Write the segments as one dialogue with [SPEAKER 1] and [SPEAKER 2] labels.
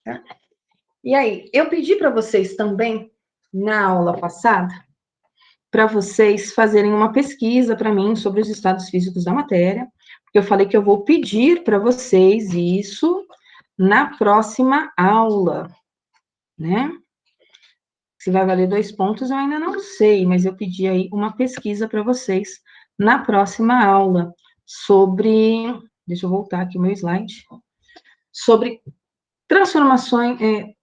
[SPEAKER 1] Tá? E aí, eu pedi para vocês também, na aula passada, para vocês fazerem uma pesquisa para mim sobre os estados físicos da matéria, porque eu falei que eu vou pedir para vocês isso na próxima aula, né? Se vai valer 2 pontos, eu ainda não sei, mas eu pedi aí uma pesquisa para vocês na próxima aula sobre, deixa eu voltar aqui o meu slide, sobre transformações,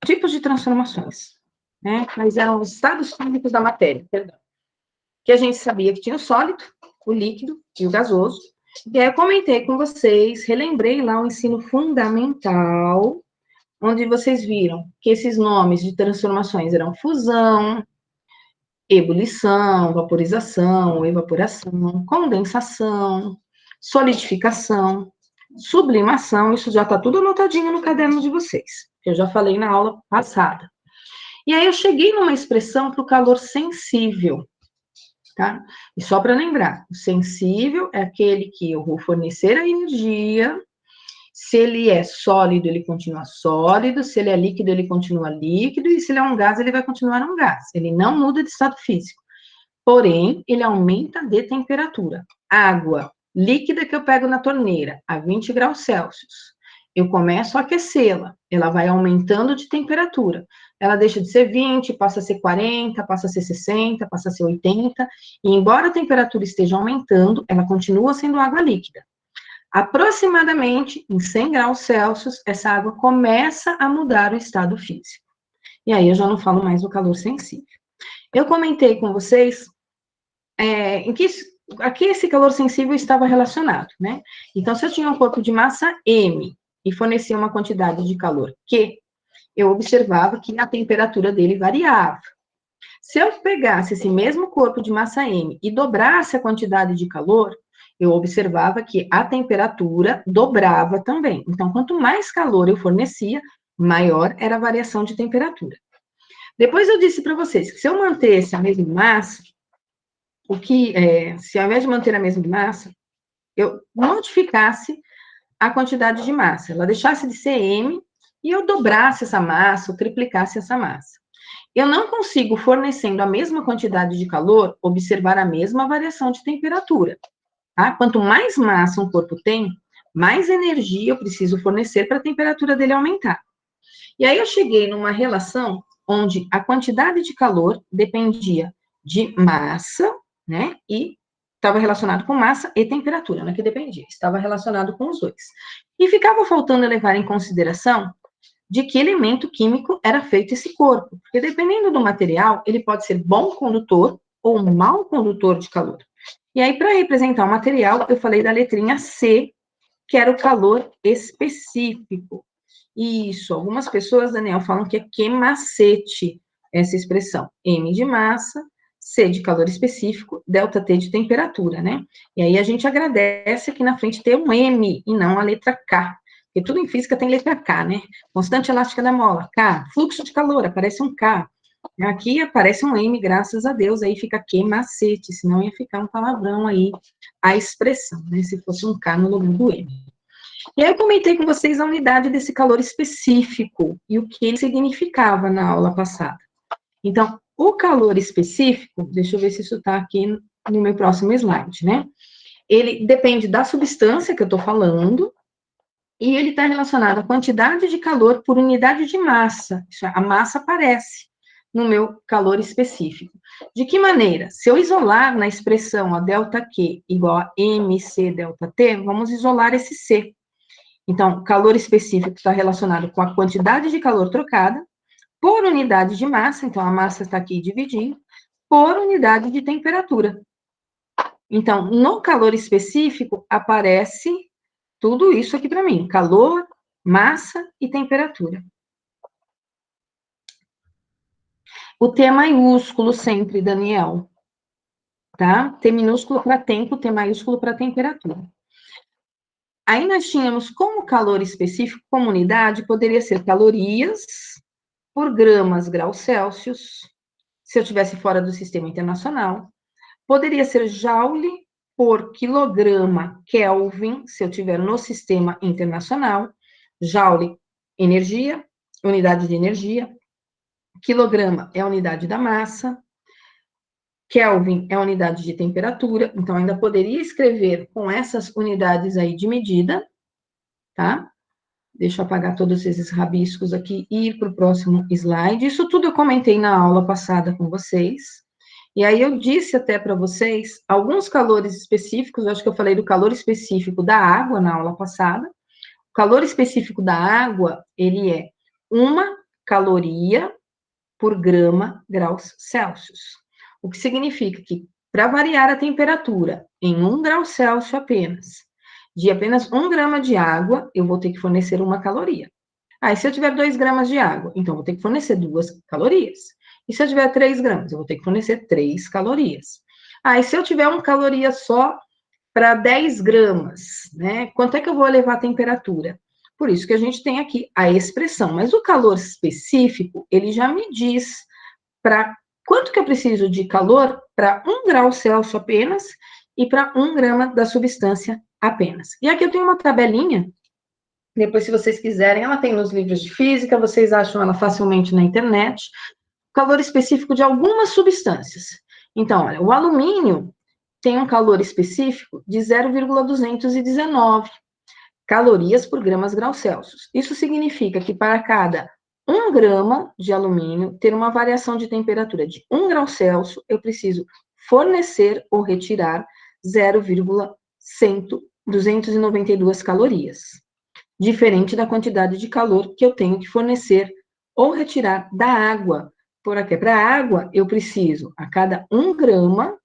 [SPEAKER 1] tipos de transformações, né? Mas eram os estados físicos da matéria, perdão. Que a gente sabia que tinha o sólido, o líquido e o gasoso. E aí eu comentei com vocês, relembrei lá o ensino fundamental, onde vocês viram que esses nomes de transformações eram fusão, ebulição, vaporização, evaporação, condensação, solidificação, sublimação, isso já está tudo anotadinho no caderno de vocês, que eu já falei na aula passada. E aí eu cheguei numa expressão para o calor sensível, tá? E só para lembrar, o sensível é aquele que eu vou fornecer a energia. Se ele é sólido, ele continua sólido, se ele é líquido, ele continua líquido, e se ele é um gás, ele vai continuar um gás. Ele não muda de estado físico. Porém, ele aumenta de temperatura. Água líquida que eu pego na torneira, a 20 graus Celsius. Eu começo a aquecê-la, ela vai aumentando de temperatura. Ela deixa de ser 20, passa a ser 40, passa a ser 60, passa a ser 80, e embora a temperatura esteja aumentando, ela continua sendo água líquida. Aproximadamente em 100 graus Celsius, essa água começa a mudar o estado físico. E aí eu já não falo mais do calor sensível. Eu comentei com vocês em que a que esse calor sensível estava relacionado, né? Então, se eu tinha um corpo de massa M e fornecia uma quantidade de calor Q, eu observava que a temperatura dele variava. Se eu pegasse esse mesmo corpo de massa M e dobrasse a quantidade de calor, eu observava que a temperatura dobrava também. Então, quanto mais calor eu fornecia, maior era a variação de temperatura. Depois eu disse para vocês que se eu mantesse a mesma massa, se ao invés de manter a mesma massa, eu modificasse a quantidade de massa, ela deixasse de ser M e eu dobrasse essa massa, ou triplicasse essa massa. Eu não consigo, fornecendo a mesma quantidade de calor, observar a mesma variação de temperatura. Tá? Quanto mais massa um corpo tem, mais energia eu preciso fornecer para a temperatura dele aumentar. E aí eu cheguei numa relação onde a quantidade de calor dependia de massa, né? E estava relacionado com massa e temperatura, não é que dependia, estava relacionado com os dois. E ficava faltando levar em consideração de que elemento químico era feito esse corpo, porque dependendo do material, ele pode ser bom condutor ou mau condutor de calor. E aí, para representar o material, eu falei da letrinha C, que era o calor específico. Isso, algumas pessoas, Daniel, falam que é queimacete essa expressão. M de massa, C de calor específico, delta T de temperatura, né? E aí a gente agradece aqui na frente ter um M e não a letra K, porque tudo em física tem letra K, né? Constante elástica da mola, K. Fluxo de calor, aparece um K. Aqui aparece um M, graças a Deus, aí fica queimacete, senão ia ficar um palavrão aí a expressão, né? Se fosse um K no lugar do M. E aí eu comentei com vocês a unidade desse calor específico e o que ele significava na aula passada. Então, o calor específico, deixa eu ver se isso está aqui no meu próximo slide, né? Ele depende da substância que eu estou falando e ele está relacionado à quantidade de calor por unidade de massa. A massa aparece no meu calor específico. De que maneira? Se eu isolar na expressão a ΔQ igual a mc ΔT, vamos isolar esse C. Então, calor específico está relacionado com a quantidade de calor trocada por unidade de massa, então a massa está aqui dividindo, por unidade de temperatura. Então, no calor específico, aparece tudo isso aqui para mim: calor, massa e temperatura. O T é maiúsculo sempre, Daniel. Tá? T minúsculo para tempo, T maiúsculo para temperatura. Aí nós tínhamos como calor específico, como unidade, poderia ser calorias por gramas graus Celsius, se eu estivesse fora do sistema internacional. Poderia ser joule por quilograma Kelvin, se eu estiver no sistema internacional. Joule, energia, unidade de energia. Quilograma é a unidade da massa. Kelvin é a unidade de temperatura. Então, ainda poderia escrever com essas unidades aí de medida, tá? Deixa eu apagar todos esses rabiscos aqui e ir para o próximo slide. Isso tudo eu comentei na aula passada com vocês. E aí eu disse até para vocês alguns calores específicos, eu acho que eu falei do calor específico da água na aula passada. O calor específico da água, ele é 1 caloria por grama graus Celsius. O que significa que, para variar a temperatura em 1 grau Celsius apenas, de apenas 1 grama de água, eu vou ter que fornecer 1 caloria. Aí, se eu tiver 2 gramas de água, então eu vou ter que fornecer 2 calorias. E se eu tiver 3 gramas, eu vou ter que fornecer 3 calorias. Aí, se eu tiver 1 caloria só para 10 gramas, né? Quanto é que eu vou elevar a temperatura? Por isso que a gente tem aqui a expressão. Mas o calor específico, ele já me diz para quanto que eu preciso de calor para 1 grau Celsius apenas e para 1 grama da substância apenas. E aqui eu tenho uma tabelinha, depois, se vocês quiserem, ela tem nos livros de física, vocês acham ela facilmente na internet, calor específico de algumas substâncias. Então, olha, o alumínio tem um calor específico de 0,219 calorias por gramas graus Celsius. Isso significa que para cada 1 grama de alumínio ter uma variação de temperatura de 1 grau Celsius, eu preciso fornecer ou retirar 0,292 calorias. Diferente da quantidade de calor que eu tenho que fornecer ou retirar da água. Porque para a água, eu preciso, a cada 1 grama,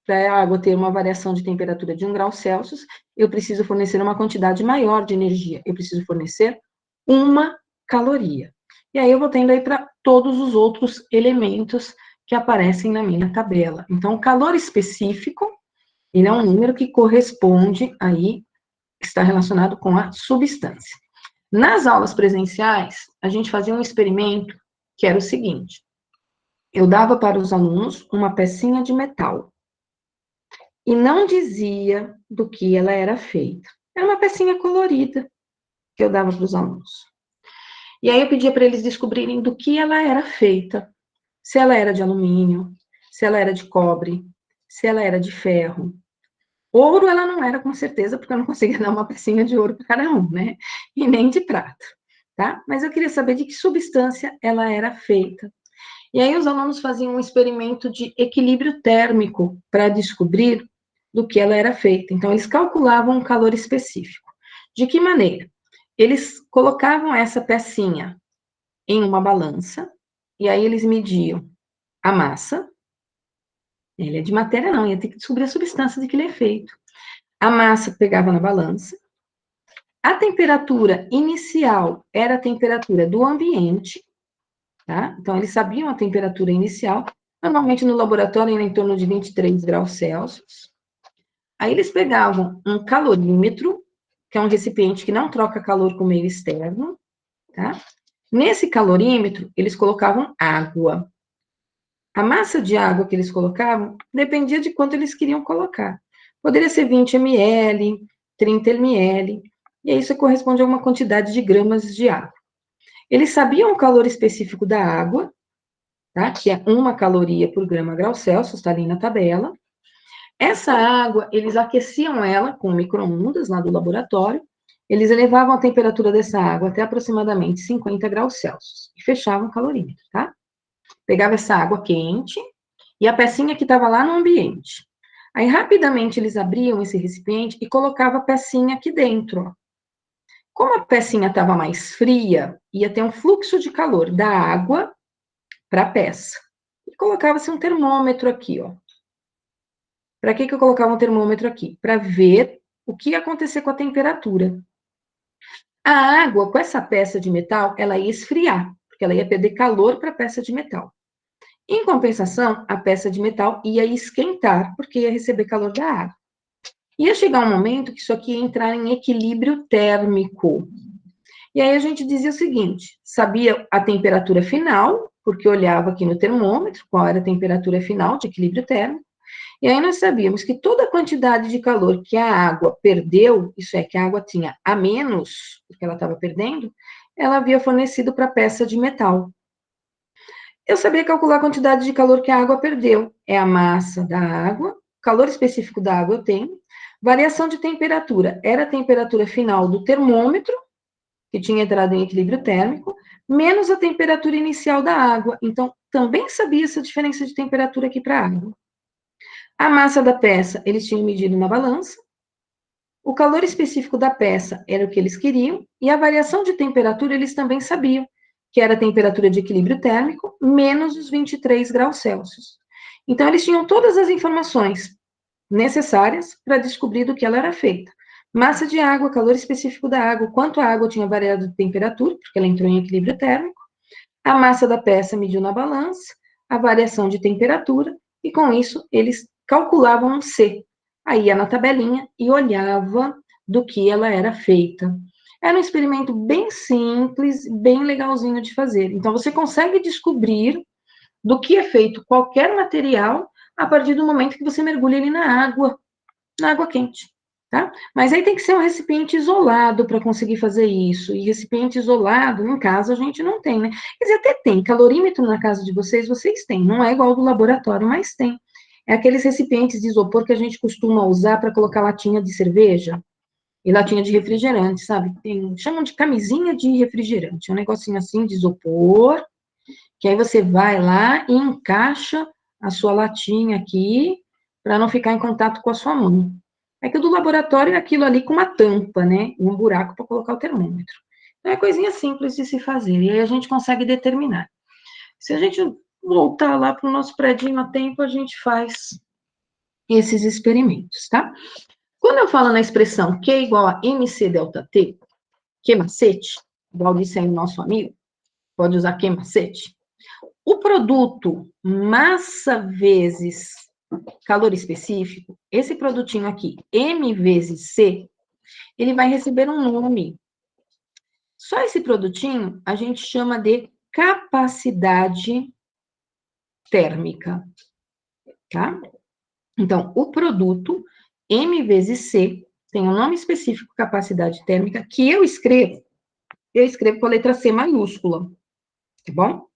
[SPEAKER 1] para a água ter uma variação de temperatura de 1 grau Celsius, eu preciso fornecer uma quantidade maior de energia. Eu preciso fornecer 1 caloria. E aí eu vou tendo aí para todos os outros elementos que aparecem na minha tabela. Então, o calor específico, ele é um número que corresponde aí, está relacionado com a substância. Nas aulas presenciais, a gente fazia um experimento que era o seguinte: eu dava para os alunos uma pecinha de metal e não dizia do que ela era feita. Era uma pecinha colorida que eu dava para os alunos. E aí eu pedia para eles descobrirem do que ela era feita. Se ela era de alumínio, se ela era de cobre, se ela era de ferro. Ouro ela não era, com certeza, porque eu não conseguia dar uma pecinha de ouro para cada um, né? E nem de prata, tá? Mas eu queria saber de que substância ela era feita. E aí os alunos faziam um experimento de equilíbrio térmico para descobrir do que ela era feita. Então, eles calculavam um calor específico. De que maneira? Eles colocavam essa pecinha em uma balança, e aí eles mediam a massa. Ele é de matéria, não, ia ter que descobrir a substância de que ele é feito. A massa pegava na balança. A temperatura inicial era a temperatura do ambiente, tá? Então, eles sabiam a temperatura inicial. Normalmente, no laboratório, era em torno de 23 graus Celsius. Aí, eles pegavam um calorímetro, que é um recipiente que não troca calor com o meio externo, tá? Nesse calorímetro, eles colocavam água. A massa de água que eles colocavam dependia de quanto eles queriam colocar. Poderia ser 20 ml, 30 ml, e isso corresponde a uma quantidade de gramas de água. Eles sabiam o calor específico da água, tá? Que é 1 caloria por grama grau Celsius, está ali na tabela. Essa água, eles aqueciam ela com micro-ondas lá do laboratório, eles elevavam a temperatura dessa água até aproximadamente 50 graus Celsius e fechavam o calorímetro, tá? Pegava essa água quente e a pecinha que estava lá no ambiente. Aí, rapidamente, eles abriam esse recipiente e colocavam a pecinha aqui dentro, ó. Como a pecinha estava mais fria, ia ter um fluxo de calor da água para a peça. E colocava-se um termômetro aqui, ó. Para que eu colocava um termômetro aqui? Para ver o que ia acontecer com a temperatura. A água, com essa peça de metal, ela ia esfriar, porque ela ia perder calor para a peça de metal. Em compensação, a peça de metal ia esquentar, porque ia receber calor da água. Ia chegar um momento que isso aqui ia entrar em equilíbrio térmico. E aí a gente dizia o seguinte: sabia a temperatura final, porque olhava aqui no termômetro qual era a temperatura final de equilíbrio térmico, E aí nós sabíamos que toda a quantidade de calor que a água perdeu, isso é, que a água tinha a menos, porque ela estava perdendo, ela havia fornecido para a peça de metal. Eu sabia calcular a quantidade de calor que a água perdeu. É a massa da água, calor específico da água eu tenho, variação de temperatura, era a temperatura final do termômetro, que tinha entrado em equilíbrio térmico, menos a temperatura inicial da água. Então, também sabia essa diferença de temperatura aqui para a água. A massa da peça, eles tinham medido na balança. O calor específico da peça era o que eles queriam, e a variação de temperatura eles também sabiam, que era a temperatura de equilíbrio térmico, menos os 23 graus Celsius. Então, eles tinham todas as informações necessárias para descobrir do que ela era feita. Massa de água, calor específico da água, quanto a água tinha variado de temperatura, porque ela entrou em equilíbrio térmico, a massa da peça mediu na balança, a variação de temperatura, e com isso eles calculavam um C. Aí ia na tabelinha e olhava do que ela era feita. Era um experimento bem simples, bem legalzinho de fazer. Então, você consegue descobrir do que é feito qualquer material a partir do momento que você mergulha ele na água quente, tá? Mas aí tem que ser um recipiente isolado para conseguir fazer isso. E recipiente isolado, em casa, a gente não tem, né? Quer dizer, até tem. Calorímetro na casa de vocês têm. Não é igual ao do laboratório, mas tem. É aqueles recipientes de isopor que a gente costuma usar para colocar latinha de cerveja e latinha de refrigerante, sabe? Chamam de camisinha de refrigerante. É um negocinho assim de isopor, que aí você vai lá e encaixa a sua latinha aqui, para não ficar em contato com a sua mão. É que o do laboratório é aquilo ali com uma tampa, né? E um buraco para colocar o termômetro. Então, é coisinha simples de se fazer, e aí a gente consegue determinar. Se a gente voltar lá para o nosso predinho a tempo, a gente faz esses experimentos, tá? Quando eu falo na expressão Q igual a MC delta T, Q macete, igual disse aí o nosso amigo, pode usar Q macete. O produto massa vezes calor específico, esse produtinho aqui, M vezes C, ele vai receber um nome. Só esse produtinho a gente chama de capacidade térmica, tá? Então, o produto M vezes C tem um nome específico, capacidade térmica, que eu escrevo com a letra C maiúscula, tá bom?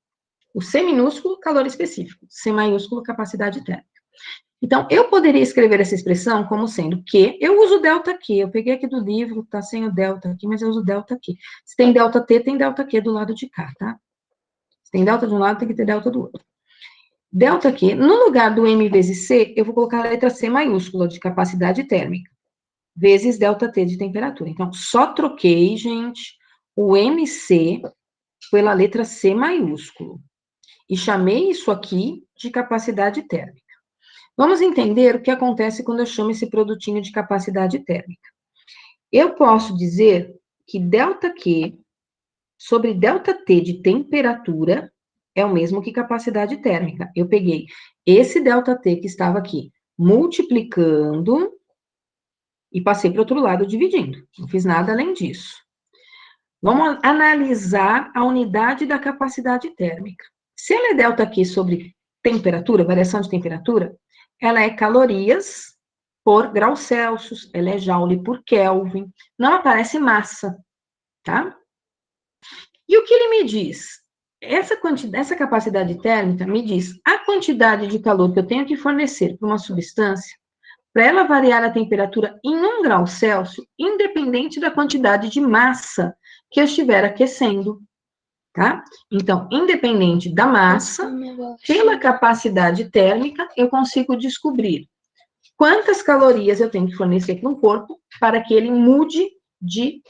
[SPEAKER 1] O C minúsculo, calor específico. C maiúsculo, capacidade térmica. Então, eu poderia escrever essa expressão como sendo que, eu uso delta Q, eu peguei aqui do livro, tá sem o delta aqui, mas eu uso delta Q. Se tem delta T, tem delta Q do lado de cá, tá? Se tem delta de um lado, tem que ter delta do outro. Delta Q, no lugar do M vezes C, eu vou colocar a letra C maiúscula, de capacidade térmica, vezes delta T de temperatura. Então, só troquei, gente, o MC pela letra C maiúsculo. E chamei isso aqui de capacidade térmica. Vamos entender o que acontece quando eu chamo esse produtinho de capacidade térmica. Eu posso dizer que ΔQ sobre ΔT de temperatura é o mesmo que capacidade térmica. Eu peguei esse ΔT que estava aqui, multiplicando, e passei para o outro lado dividindo. Não fiz nada além disso. Vamos analisar a unidade da capacidade térmica. Se ela é ΔQ sobre temperatura, variação de temperatura, ela é calorias por grau Celsius, ela é joule por Kelvin, não aparece massa, tá? E o que ele me diz? Essa capacidade térmica me diz a quantidade de calor que eu tenho que fornecer para uma substância, para ela variar a temperatura em 1 grau Celsius, independente da quantidade de massa que eu estiver aquecendo, tá? Então, independente da massa, pela capacidade térmica, eu consigo descobrir quantas calorias eu tenho que fornecer para um corpo para que ele mude de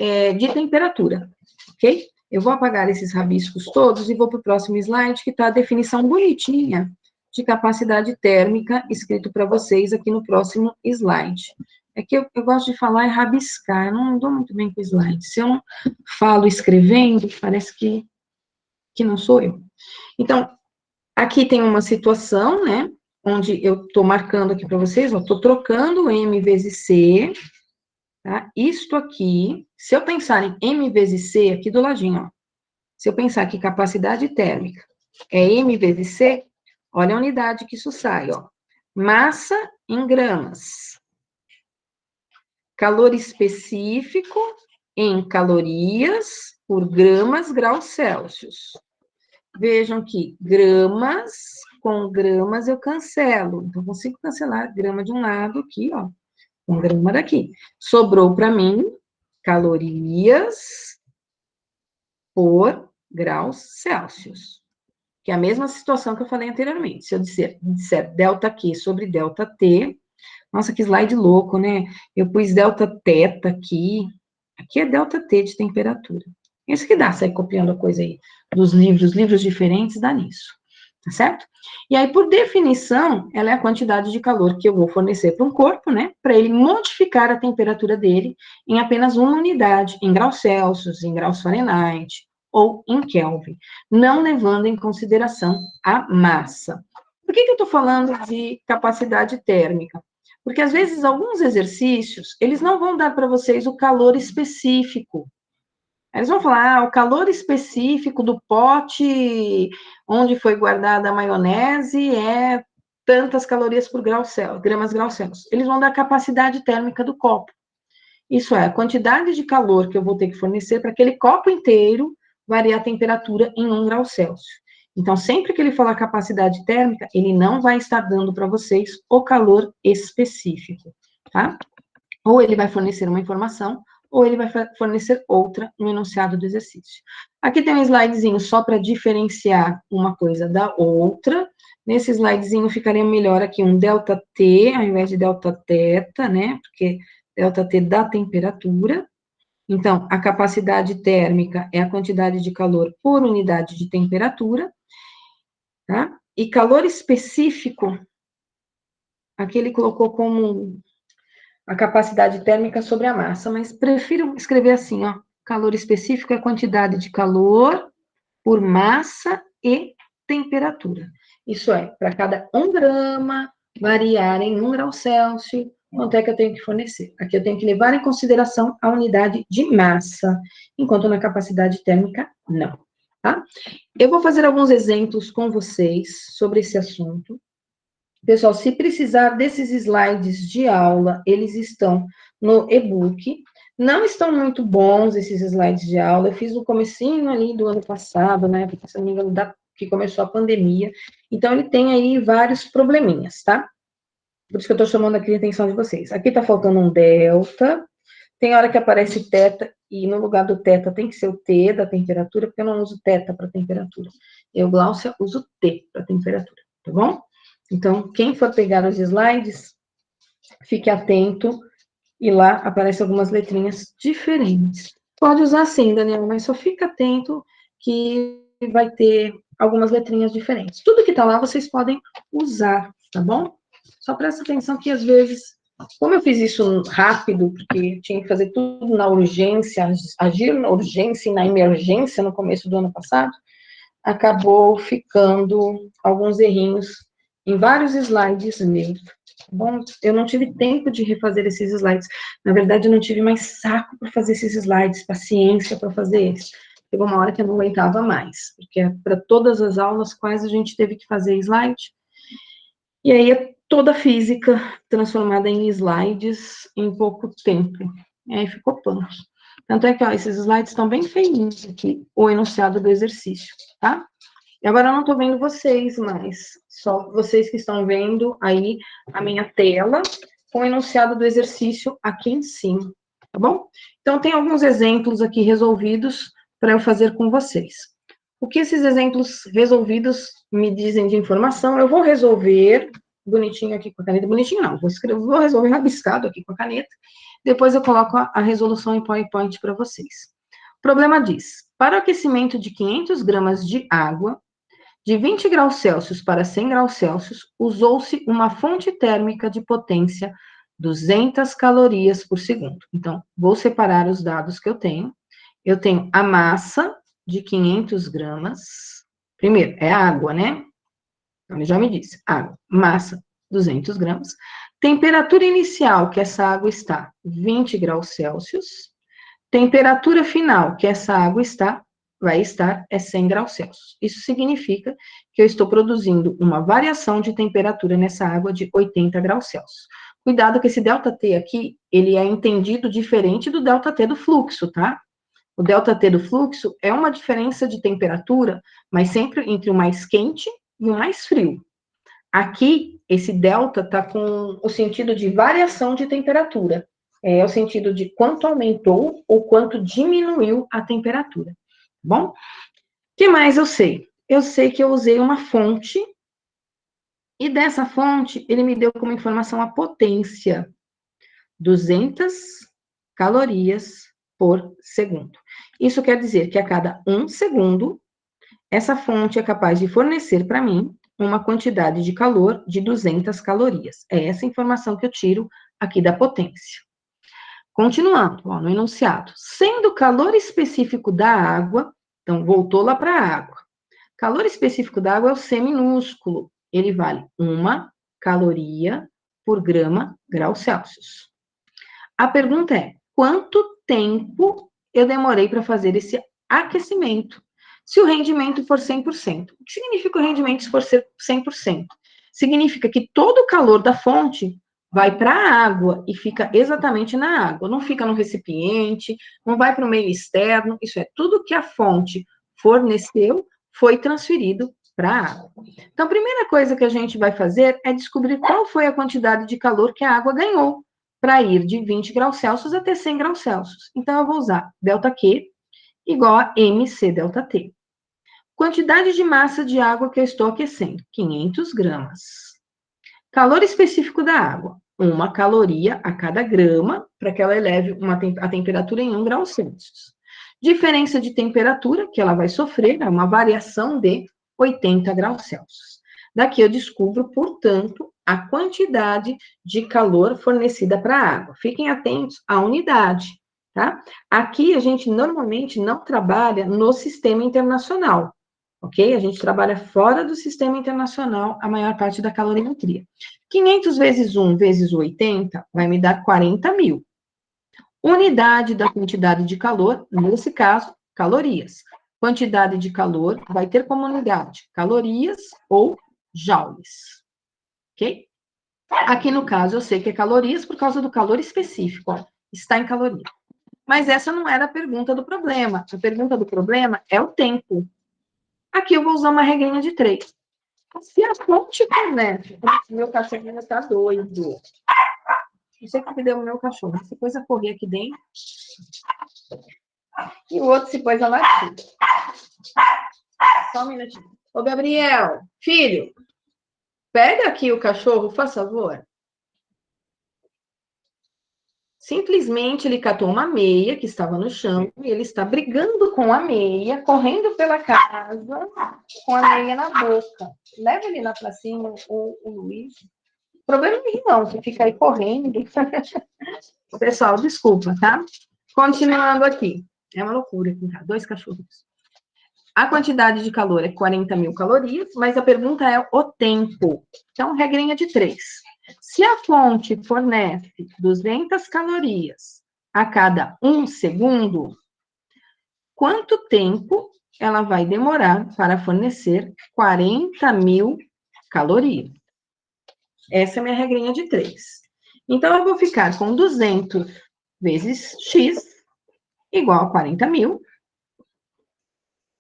[SPEAKER 1] temperatura, ok? Eu vou apagar esses rabiscos todos e vou para o próximo slide, que está a definição bonitinha de capacidade térmica, escrito para vocês aqui no próximo slide. É que eu gosto de falar e rabiscar, eu não dou muito bem com slide. Se eu não falo escrevendo, parece que não sou eu. Então, aqui tem uma situação, né, onde eu estou marcando aqui para vocês, estou trocando M vezes C, tá? Isto aqui, se eu pensar em M vezes C, aqui do ladinho, ó, se eu pensar que capacidade térmica é M vezes C, olha a unidade que isso sai, ó. Massa em gramas. Calor específico em calorias por gramas graus Celsius. Vejam que gramas com gramas eu cancelo. Então, consigo cancelar grama de um lado aqui, ó, com grama daqui. Sobrou para mim calorias por graus Celsius. Que é a mesma situação que eu falei anteriormente. Se eu disser delta Q sobre delta T, nossa, que slide louco, né? Eu pus delta teta aqui. Aqui é delta T de temperatura. Isso que dá, sair copiando a coisa aí dos livros diferentes, dá nisso. Tá certo? E aí, por definição, ela é a quantidade de calor que eu vou fornecer para um corpo, né? Para ele modificar a temperatura dele em apenas uma unidade, em graus Celsius, em graus Fahrenheit ou em Kelvin, não levando em consideração a massa. Por que eu estou falando de capacidade térmica? Porque, às vezes, alguns exercícios, eles não vão dar para vocês o calor específico. Eles vão falar, o calor específico do pote onde foi guardada a maionese é tantas calorias por gramas grau Celsius. Eles vão dar a capacidade térmica do copo. Isso é, a quantidade de calor que eu vou ter que fornecer para aquele copo inteiro variar a temperatura em 1 grau Celsius. Então, sempre que ele falar capacidade térmica, ele não vai estar dando para vocês o calor específico, tá? Ou ele vai fornecer uma informação, ou ele vai fornecer outra no enunciado do exercício. Aqui tem um slidezinho só para diferenciar uma coisa da outra. Nesse slidezinho ficaria melhor aqui um delta T, ao invés de delta teta, né? Porque delta T dá temperatura. Então, a capacidade térmica é a quantidade de calor por unidade de temperatura, tá? E calor específico, aqui ele colocou como a capacidade térmica sobre a massa, mas prefiro escrever assim, ó, calor específico é a quantidade de calor por massa e temperatura. Isso é, para cada 1 grama variar em 1 grau Celsius, quanto é que eu tenho que fornecer? Aqui eu tenho que levar em consideração a unidade de massa, enquanto na capacidade térmica, não, tá? Eu vou fazer alguns exemplos com vocês sobre esse assunto. Pessoal, se precisar desses slides de aula, eles estão no e-book. Não estão muito bons esses slides de aula. Eu fiz no comecinho ali do ano passado, né? Porque, se não me engano, que começou a pandemia. Então, ele tem aí vários probleminhas, tá? Por isso que eu estou chamando aqui a atenção de vocês. Aqui está faltando um delta. Tem hora que aparece teta, e no lugar do teta tem que ser o T da temperatura, porque eu não uso teta para temperatura. Eu, Gláucia, uso T para temperatura, tá bom? Então, quem for pegar os slides, fique atento, e lá aparecem algumas letrinhas diferentes. Pode usar sim, Daniel, mas só fica atento que vai ter algumas letrinhas diferentes. Tudo que está lá, vocês podem usar, tá bom? Só presta atenção que, às vezes, como eu fiz isso rápido, porque tinha que fazer tudo na urgência, agir na urgência e na emergência no começo do ano passado, acabou ficando alguns errinhos em vários slides meus. Bom, eu não tive tempo de refazer esses slides. Na verdade, eu não tive mais saco para fazer esses slides, paciência para fazer eles. Chegou uma hora que eu não aguentava mais, porque para todas as aulas, quase a gente teve que fazer slide. E aí, é toda a física transformada em slides em pouco tempo. E aí ficou punk. Tanto é que, ó, esses slides estão bem feinhos aqui, o enunciado do exercício, tá? E agora eu não estou vendo vocês mais, só vocês que estão vendo aí a minha tela com o enunciado do exercício aqui em cima, tá bom? Então, tem alguns exemplos aqui resolvidos para eu fazer com vocês. O que esses exemplos resolvidos me dizem de informação, eu vou resolver bonitinho aqui com a caneta, bonitinho não, vou resolver rabiscado aqui com a caneta, depois eu coloco a resolução em PowerPoint para vocês. O problema diz, para o aquecimento de 500 gramas de água, de 20 graus Celsius para 100 graus Celsius, usou-se uma fonte térmica de potência 200 calorias por segundo. Então, vou separar os dados que eu tenho. Eu tenho a massa de 500 gramas. Primeiro, é água, né? Então, ele já me disse. Água, massa, 200 gramas. Temperatura inicial que essa água está, 20 graus Celsius. Temperatura final que essa água está, vai estar 100 graus Celsius. Isso significa que eu estou produzindo uma variação de temperatura nessa água de 80 graus Celsius. Cuidado que esse ΔT aqui, ele é entendido diferente do ΔT do fluxo, tá? O ΔT do fluxo é uma diferença de temperatura, mas sempre entre o mais quente e o mais frio. Aqui, esse delta está com o sentido de variação de temperatura. É o sentido de quanto aumentou ou quanto diminuiu a temperatura. Bom? O que mais eu sei? Eu sei que eu usei uma fonte, e dessa fonte, ele me deu como informação a potência. 200 calorias por segundo. Isso quer dizer que a cada 1 segundo, essa fonte é capaz de fornecer para mim uma quantidade de calor de 200 calorias. É essa informação que eu tiro aqui da potência. Continuando, ó, no enunciado. Sendo o calor específico da água, então, voltou lá para a água. Calor específico da água é o C minúsculo. Ele vale 1 caloria por grau Celsius. A pergunta é, quanto tempo eu demorei para fazer esse aquecimento? Se o rendimento for 100%. O que significa o rendimento se for 100%? Significa que todo o calor da fonte vai para a água e fica exatamente na água. Não fica no recipiente, não vai para o meio externo. Isso é tudo que a fonte forneceu foi transferido para a água. Então, a primeira coisa que a gente vai fazer é descobrir qual foi a quantidade de calor que a água ganhou para ir de 20 graus Celsius até 100 graus Celsius. Então, eu vou usar ΔQ igual a MC ΔT. Quantidade de massa de água que eu estou aquecendo, 500 gramas. Calor específico da água, 1 caloria a cada grama, para que ela eleve a temperatura em 1 grau Celsius. Diferença de temperatura que ela vai sofrer, é uma variação de 80 graus Celsius. Daqui eu descubro, portanto, a quantidade de calor fornecida para a água. Fiquem atentos à unidade, tá? Aqui a gente normalmente não trabalha no sistema internacional, ok? A gente trabalha fora do sistema internacional a maior parte da calorimetria. 500 vezes 1 vezes 80 vai me dar 40.000. Unidade da quantidade de calor, nesse caso, calorias. Quantidade de calor vai ter como unidade calorias ou joules. Ok? Aqui no caso, eu sei que é calorias por causa do calor específico, ó, está em caloria. Mas essa não era a pergunta do problema. A pergunta do problema é o tempo. Aqui eu vou usar uma regrinha de 3. Se a fonte fornece, meu cachorrinho está doido. Não sei o que deu o meu cachorro. Você pôs a correr aqui dentro. E o outro se pôs a latir. Só um minutinho. Ô, Gabriel, filho, pega aqui o cachorro, por favor. Simplesmente ele catou uma meia que estava no chão e ele está brigando com a meia, correndo pela casa com a meia na boca. Leva ele lá para cima, o Luiz. O problema é não, você fica aí correndo. Pessoal, desculpa, tá? Continuando aqui. É uma loucura aqui, tá? 2 cachorros. A quantidade de calor é 40.000 calorias, mas a pergunta é o tempo. Então, regrinha de 3. Se a fonte fornece 200 calorias a cada 1 segundo, quanto tempo ela vai demorar para fornecer 40.000 calorias? Essa é a minha regrinha de 3. Então, eu vou ficar com 200 vezes x igual a 40.000.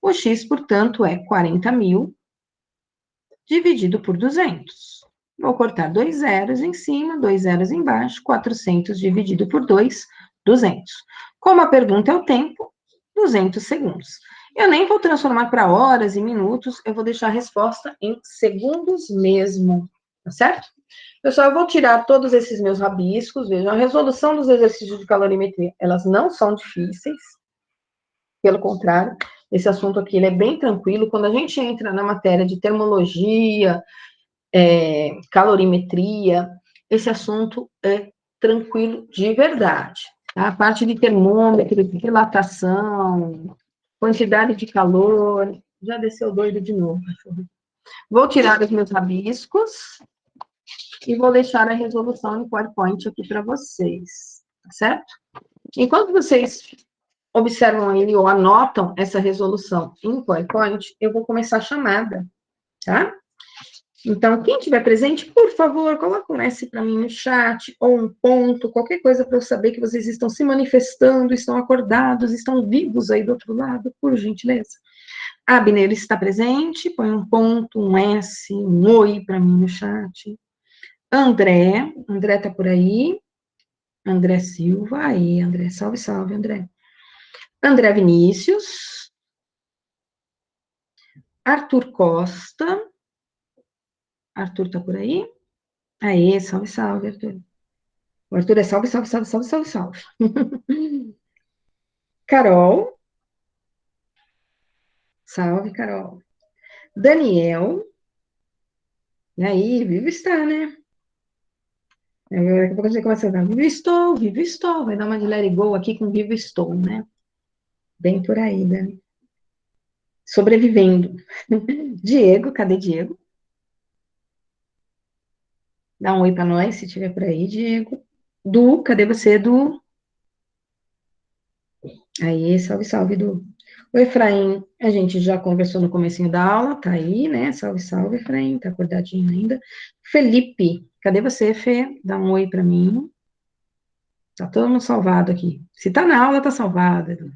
[SPEAKER 1] O x, portanto, é 40.000 dividido por 200. Vou cortar 2 zeros em cima, 2 zeros embaixo, 400 dividido por 2, 200. Como a pergunta é o tempo, 200 segundos. Eu nem vou transformar para horas e minutos, eu vou deixar a resposta em segundos mesmo, tá certo? Pessoal, eu vou tirar todos esses meus rabiscos, vejam, a resolução dos exercícios de calorimetria, elas não são difíceis, pelo contrário, esse assunto aqui ele é bem tranquilo. Quando a gente entra na matéria de termologia, calorimetria, esse assunto é tranquilo de verdade. Tá? A parte de termômetro, de dilatação, quantidade de calor, já desceu doido de novo. Vou tirar os meus rabiscos e vou deixar a resolução em PowerPoint aqui para vocês, tá certo? Enquanto vocês observam aí ou anotam essa resolução em PowerPoint, eu vou começar a chamada, tá? Então, quem tiver presente, por favor, coloque um S para mim no chat, ou um ponto, qualquer coisa para eu saber que vocês estão se manifestando, estão acordados, estão vivos aí do outro lado, por gentileza. Abner está presente, põe um ponto, um S, um oi para mim no chat. André está por aí. André Silva, aí, André, salve, salve, André. André Vinícius. Arthur Costa. Arthur tá por aí? Aí, salve, salve, Arthur. O Arthur é salve, salve, salve, salve, salve, salve. Carol. Salve, Carol. Daniel. E aí, vivo está, né? Daqui a pouco a gente começa a dar vivo estou. Vai dar uma de let it go aqui com vivo estou, né? Bem por aí, Dani. Sobrevivendo. Diego, cadê Diego? Dá um oi para nós, se tiver por aí, Diego. Du, cadê você, Du? Aí, salve, salve, Du. O Efraim, a gente já conversou no comecinho da aula, tá aí, né? Salve, salve, Efraim, tá acordadinho ainda. Felipe, cadê você, Fê? Dá um oi para mim. Tá todo mundo salvado aqui. Se tá na aula, tá salvado, Edu.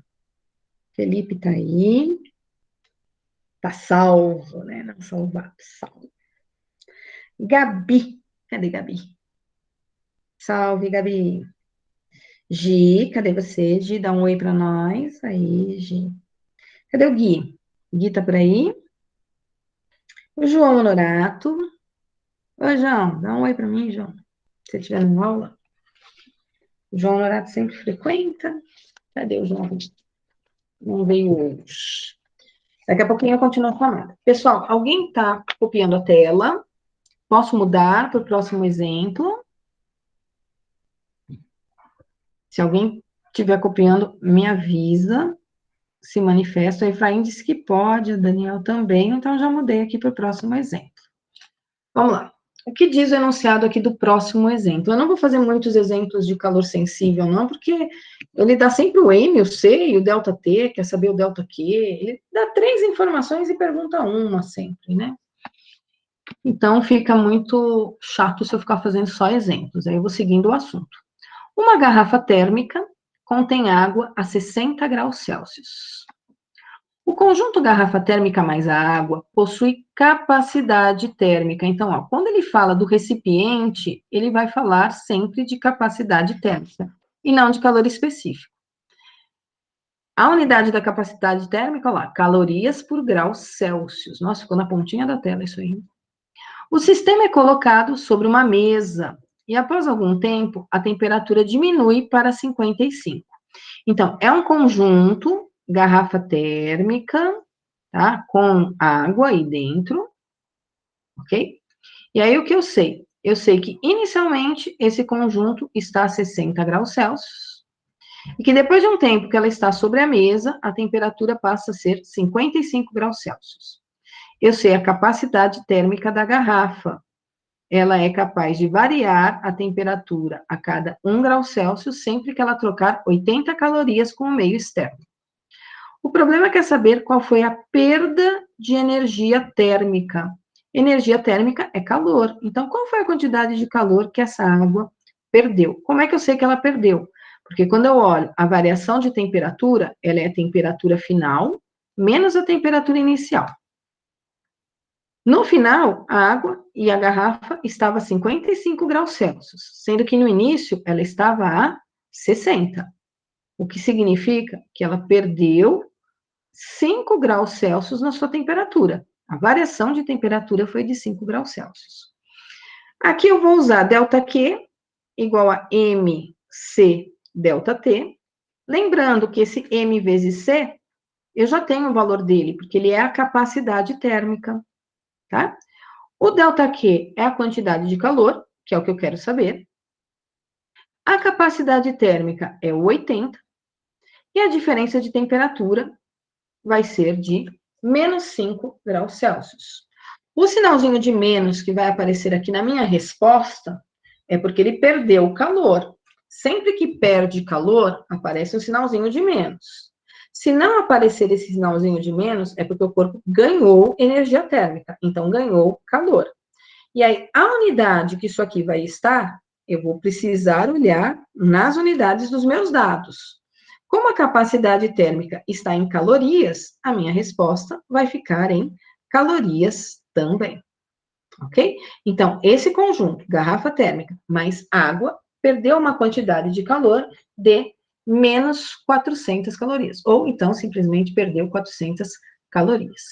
[SPEAKER 1] Felipe tá aí. Tá salvo, né? Não salvado, salvo. Gabi, cadê Gabi? Salve, Gabi. Gi, cadê você? Gi, dá um oi para nós. Aí, Gi. Cadê o Gui? Gui tá por aí? O João Honorato. Ô, João, dá um oi para mim, João. Se você estiver na aula. O João Honorato sempre frequenta. Cadê o João? Não veio hoje. Daqui a pouquinho eu continuo falando. Pessoal, alguém está copiando a tela? Posso mudar para o próximo exemplo? Se alguém estiver copiando, me avisa, se manifesta. O Efraim disse que pode, o Daniel também, então já mudei aqui para o próximo exemplo. Vamos lá. O que diz o enunciado aqui do próximo exemplo? Eu não vou fazer muitos exemplos de calor sensível, não, porque ele dá sempre o M, o C e o delta T, quer saber o delta Q, ele dá 3 informações e pergunta uma sempre, né? Então, fica muito chato se eu ficar fazendo só exemplos, aí eu vou seguindo o assunto. Uma garrafa térmica contém água a 60 graus Celsius. O conjunto garrafa térmica mais a água possui capacidade térmica. Então, ó, quando ele fala do recipiente, ele vai falar sempre de capacidade térmica e não de calor específico. A unidade da capacidade térmica, ó lá, calorias por grau Celsius. Nossa, ficou na pontinha da tela isso aí. O sistema é colocado sobre uma mesa e, após algum tempo, a temperatura diminui para 55. Então, é um conjunto, garrafa térmica, tá? Com água aí dentro, ok? E aí, o que eu sei? Eu sei que, inicialmente, esse conjunto está a 60 graus Celsius, e que depois de um tempo que ela está sobre a mesa, a temperatura passa a ser 55 graus Celsius. Eu sei a capacidade térmica da garrafa. Ela é capaz de variar a temperatura a cada 1 grau Celsius sempre que ela trocar 80 calorias com o meio externo. O problema é saber qual foi a perda de energia térmica. Energia térmica é calor. Então, qual foi a quantidade de calor que essa água perdeu? Como é que eu sei que ela perdeu? Porque quando eu olho a variação de temperatura, ela é a temperatura final menos a temperatura inicial. No final, a água e a garrafa estavam a 55 graus Celsius, sendo que no início ela estava a 60, o que significa que ela perdeu 5 graus Celsius na sua temperatura. A variação de temperatura foi de 5 graus Celsius. Aqui eu vou usar ΔQ igual a MC ΔT, lembrando que esse M vezes C, eu já tenho o valor dele, porque ele é a capacidade térmica, tá? O ΔQ é a quantidade de calor, que é o que eu quero saber. A capacidade térmica é o 80. E a diferença de temperatura vai ser de menos 5 graus Celsius. O sinalzinho de menos que vai aparecer aqui na minha resposta é porque ele perdeu o calor. Sempre que perde calor, aparece um sinalzinho de menos. Se não aparecer esse sinalzinho de menos, é porque o corpo ganhou energia térmica, então ganhou calor. E aí, a unidade que isso aqui vai estar, eu vou precisar olhar nas unidades dos meus dados. Como a capacidade térmica está em calorias, a minha resposta vai ficar em calorias também. Ok? Então, esse conjunto, garrafa térmica mais água, perdeu uma quantidade de calor de menos 400 calorias. Ou, então, simplesmente perdeu 400 calorias.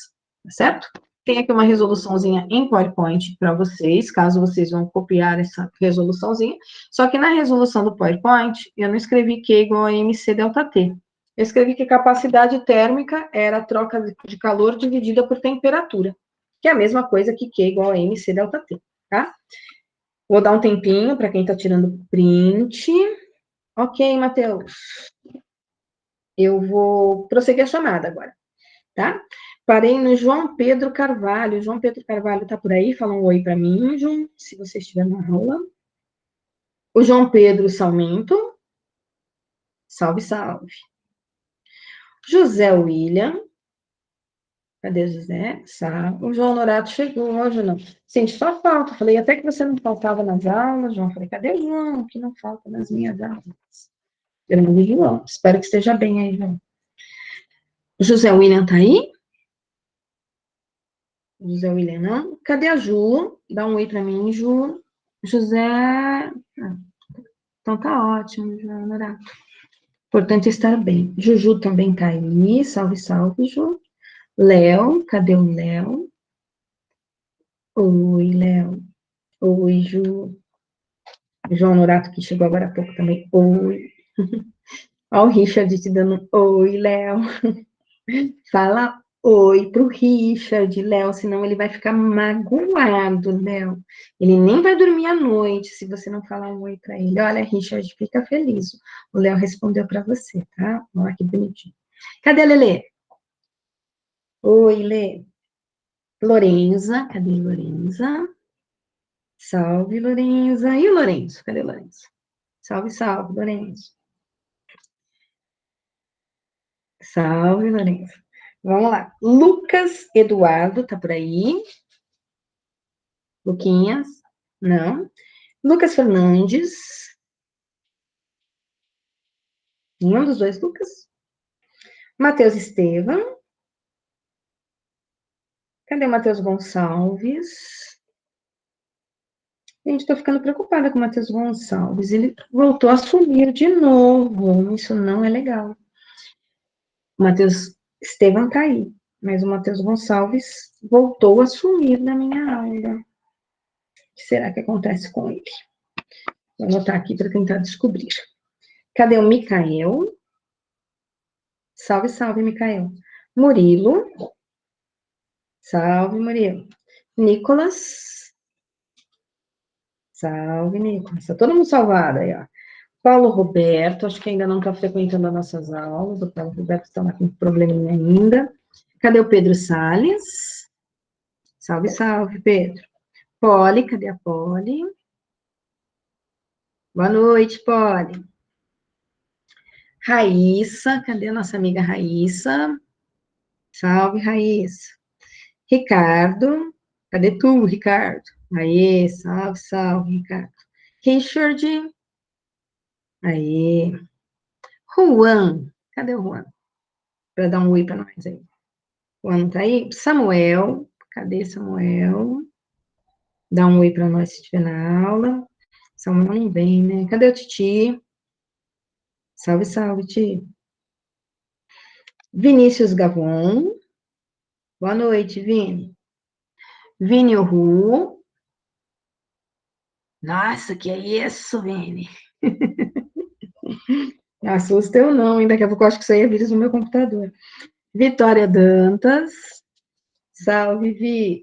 [SPEAKER 1] Tá certo? Tem aqui uma resoluçãozinha em PowerPoint para vocês, caso vocês vão copiar essa resoluçãozinha. Só que na resolução do PowerPoint, eu não escrevi Q igual a MC delta T. Eu escrevi que a capacidade térmica era a troca de calor dividida por temperatura, que é a mesma coisa que Q igual a MC delta T, tá? Vou dar um tempinho para quem está tirando print. Ok, Matheus. Eu vou prosseguir a chamada agora, tá? Parei no João Pedro Carvalho. João Pedro Carvalho está por aí? Fala um oi para mim, João, se você estiver na aula. O João Pedro Salmento. Salve, salve. José William. Cadê o José? O João Norato chegou hoje, não. Sente só falta. Falei até que você não faltava nas aulas, João. Falei, cadê o João? Que não falta nas minhas aulas. Grande João. Espero que esteja bem aí, João. O José William tá aí? José William não. Cadê a Ju? Dá um oi para mim, Ju. José. Então tá ótimo, João Norato. Importante estar bem. Juju também tá aí. Salve, salve, Ju. Léo, cadê o Léo? Oi, Léo. Oi, Ju. João Norato, que chegou agora há pouco também. Oi. Olha o Richard te dando oi, Léo. Fala oi pro Richard, Léo, senão ele vai ficar magoado, Léo. Ele nem vai dormir à noite se você não falar um oi para ele. Olha, Richard, fica feliz. O Léo respondeu para você, tá? Olha que bonitinho. Cadê a Lelê? Oi, Lê. Lorenza, cadê Lorenza? Salve, Lorenza. E o Lourenço? Cadê o Lourenço? Salve, salve, Lourenço. Salve, Lourenço. Vamos lá. Lucas Eduardo, tá por aí? Luquinhas? Não. Lucas Fernandes? Nenhum dos dois Lucas? Matheus Estevam? Cadê o Matheus Gonçalves? Gente, tô ficando preocupada com o Matheus Gonçalves. Ele voltou a sumir de novo. Isso não é legal. O Matheus Estevam tá aí, mas o Matheus Gonçalves voltou a sumir na minha aula. O que será que acontece com ele? Vou anotar aqui para tentar descobrir. Cadê o Micael? Salve, salve, Micael. Murilo. Salve, Murilo. Nicolas. Salve, Nicolas. Está todo mundo salvado aí, ó. Paulo Roberto, acho que ainda não está frequentando as nossas aulas. O Paulo Roberto está lá com probleminha ainda. Cadê o Pedro Salles? Salve, salve, Pedro. Poli, cadê a Poli? Boa noite, Poli. Raíssa, cadê a nossa amiga Raíssa? Salve, Raíssa. Ricardo, cadê tu, Ricardo? Aê, salve, salve, Ricardo. Richard, aê. Juan, cadê o Juan? Para dar um oi para nós aí. Juan não tá aí? Samuel, cadê Samuel? Dá um oi para nós se estiver na aula. Samuel não vem, né? Cadê o Titi? Salve, salve, Titi. Vinícius Gavon. Boa noite, Vini. Vini Ru. Nossa, que é isso, Vini? Assusta eu não, hein? Daqui a pouco eu acho que isso aí é vírus no meu computador. Vitória Dantas. Salve, Vi.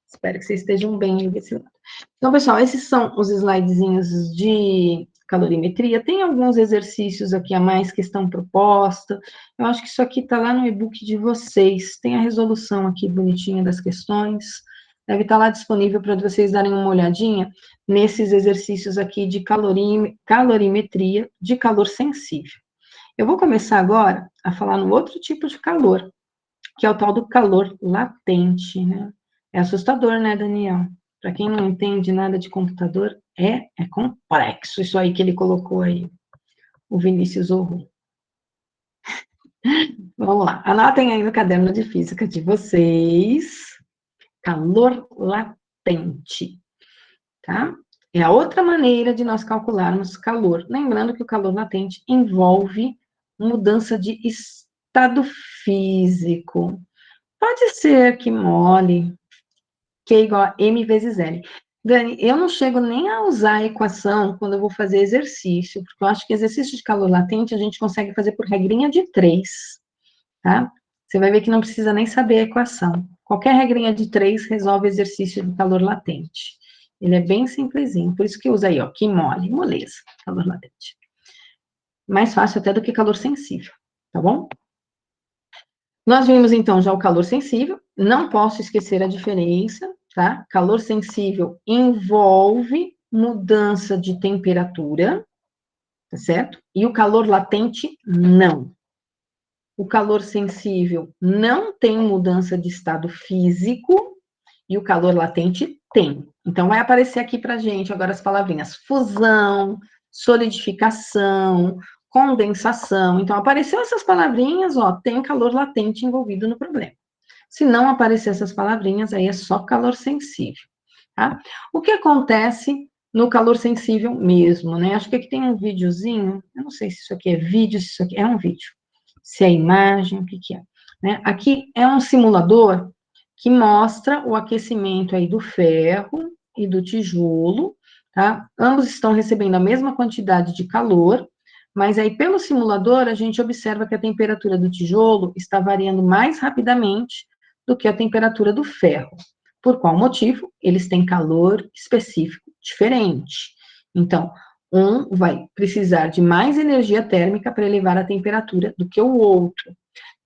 [SPEAKER 1] Espero que vocês estejam bem aí desse lado. Então, pessoal, esses são os slidezinhos de calorimetria. Tem alguns exercícios aqui a mais que estão propostos. Eu acho que isso aqui está lá no e-book de vocês. Tem a resolução aqui bonitinha das questões. Deve estar lá disponível para vocês darem uma olhadinha nesses exercícios aqui de calorimetria de calor sensível. Eu vou começar agora a falar no outro tipo de calor, que é o tal do calor latente, né? É assustador, né, Daniel? Para quem não entende nada de computador, é complexo isso aí que ele colocou aí, o Vinícius Zorro. Vamos lá, anotem aí no caderno de física de vocês, calor latente, tá? É a outra maneira de nós calcularmos calor. Lembrando que o calor latente envolve mudança de estado físico. Pode ser que mole, que é igual a M vezes L. Dani, eu não chego nem a usar a equação quando eu vou fazer exercício, porque eu acho que exercício de calor latente a gente consegue fazer por regrinha de 3, tá? Você vai ver que não precisa nem saber a equação. Qualquer regrinha de 3 resolve o exercício de calor latente. Ele é bem simplesinho, por isso que usa aí, ó, que mole, moleza, calor latente. Mais fácil até do que calor sensível, tá bom? Nós vimos, então, já o calor sensível. Não posso esquecer a diferença, tá? Calor sensível envolve mudança de temperatura, tá certo? E o calor latente, não. O calor sensível não tem mudança de estado físico e o calor latente tem. Então, vai aparecer aqui para gente agora as palavrinhas fusão, solidificação, condensação. Então, apareceu essas palavrinhas, ó, tem calor latente envolvido no problema. Se não aparecer essas palavrinhas, aí é só calor sensível, tá? O que acontece no calor sensível mesmo, né? Acho que aqui tem um videozinho, eu não sei se isso aqui é vídeo, se isso aqui é um vídeo, se é imagem, o que que é, né? Aqui é um simulador que mostra o aquecimento aí do ferro e do tijolo, tá? Ambos estão recebendo a mesma quantidade de calor, mas aí pelo simulador a gente observa que a temperatura do tijolo está variando mais rapidamente do que a temperatura do ferro. Por qual motivo? Eles têm calor específico diferente. Então, um vai precisar de mais energia térmica para elevar a temperatura do que o outro.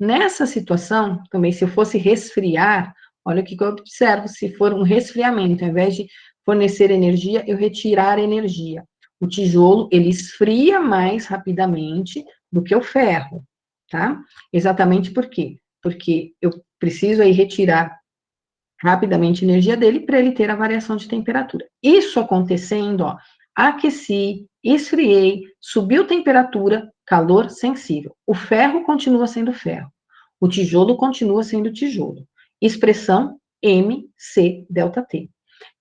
[SPEAKER 1] Nessa situação, também, se eu fosse resfriar, olha o que eu observo, se for um resfriamento, ao invés de fornecer energia, eu retirar energia. O tijolo, ele esfria mais rapidamente do que o ferro, tá? Exatamente por quê? Porque eu preciso aí retirar rapidamente a energia dele para ele ter a variação de temperatura. Isso acontecendo, ó, aqueci, esfriei, subiu temperatura, calor sensível. O ferro continua sendo ferro. O tijolo continua sendo tijolo. Expressão MC delta T.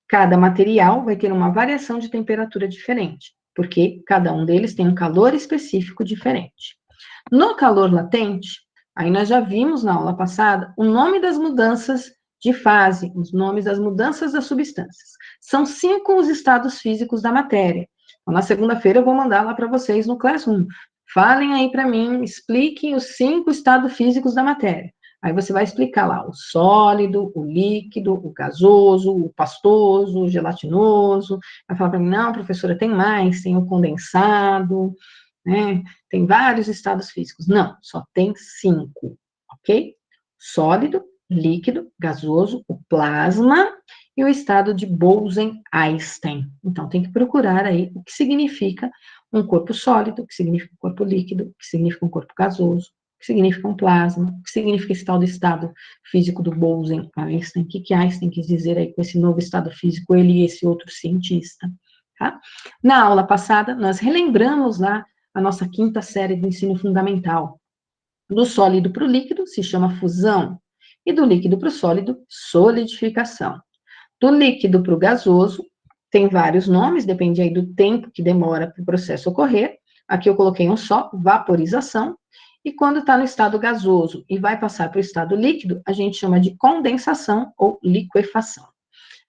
[SPEAKER 1] Cada material vai ter uma variação de temperatura diferente, porque cada um deles tem um calor específico diferente. No calor latente, aí nós já vimos na aula passada o nome das mudanças de fase, os nomes das mudanças das substâncias. São 5 os estados físicos da matéria. Então, na segunda-feira eu vou mandar lá para vocês no Classroom. Falem aí para mim, expliquem os 5 estados físicos da matéria. Aí você vai explicar lá o sólido, o líquido, o gasoso, o pastoso, o gelatinoso. Vai falar para mim, não, professora, tem mais, tem o condensado, né? Tem vários estados físicos. Não, só tem 5, ok? Sólido, líquido, gasoso, o plasma e o estado de Bose-Einstein. Então, tem que procurar aí o que significa um corpo sólido, o que significa um corpo líquido, o que significa um corpo gasoso, o que significa um plasma, o que significa esse tal do estado físico do Bose-Einstein, o que Einstein quis dizer aí com esse novo estado físico, ele e esse outro cientista, tá? Na aula passada, nós relembramos lá a nossa 5ª série do ensino fundamental. Do sólido para o líquido se chama fusão, e do líquido para o sólido, solidificação. Do líquido para o gasoso, tem vários nomes, depende aí do tempo que demora para o processo ocorrer. Aqui eu coloquei um só, vaporização. E quando está no estado gasoso e vai passar para o estado líquido, a gente chama de condensação ou liquefação.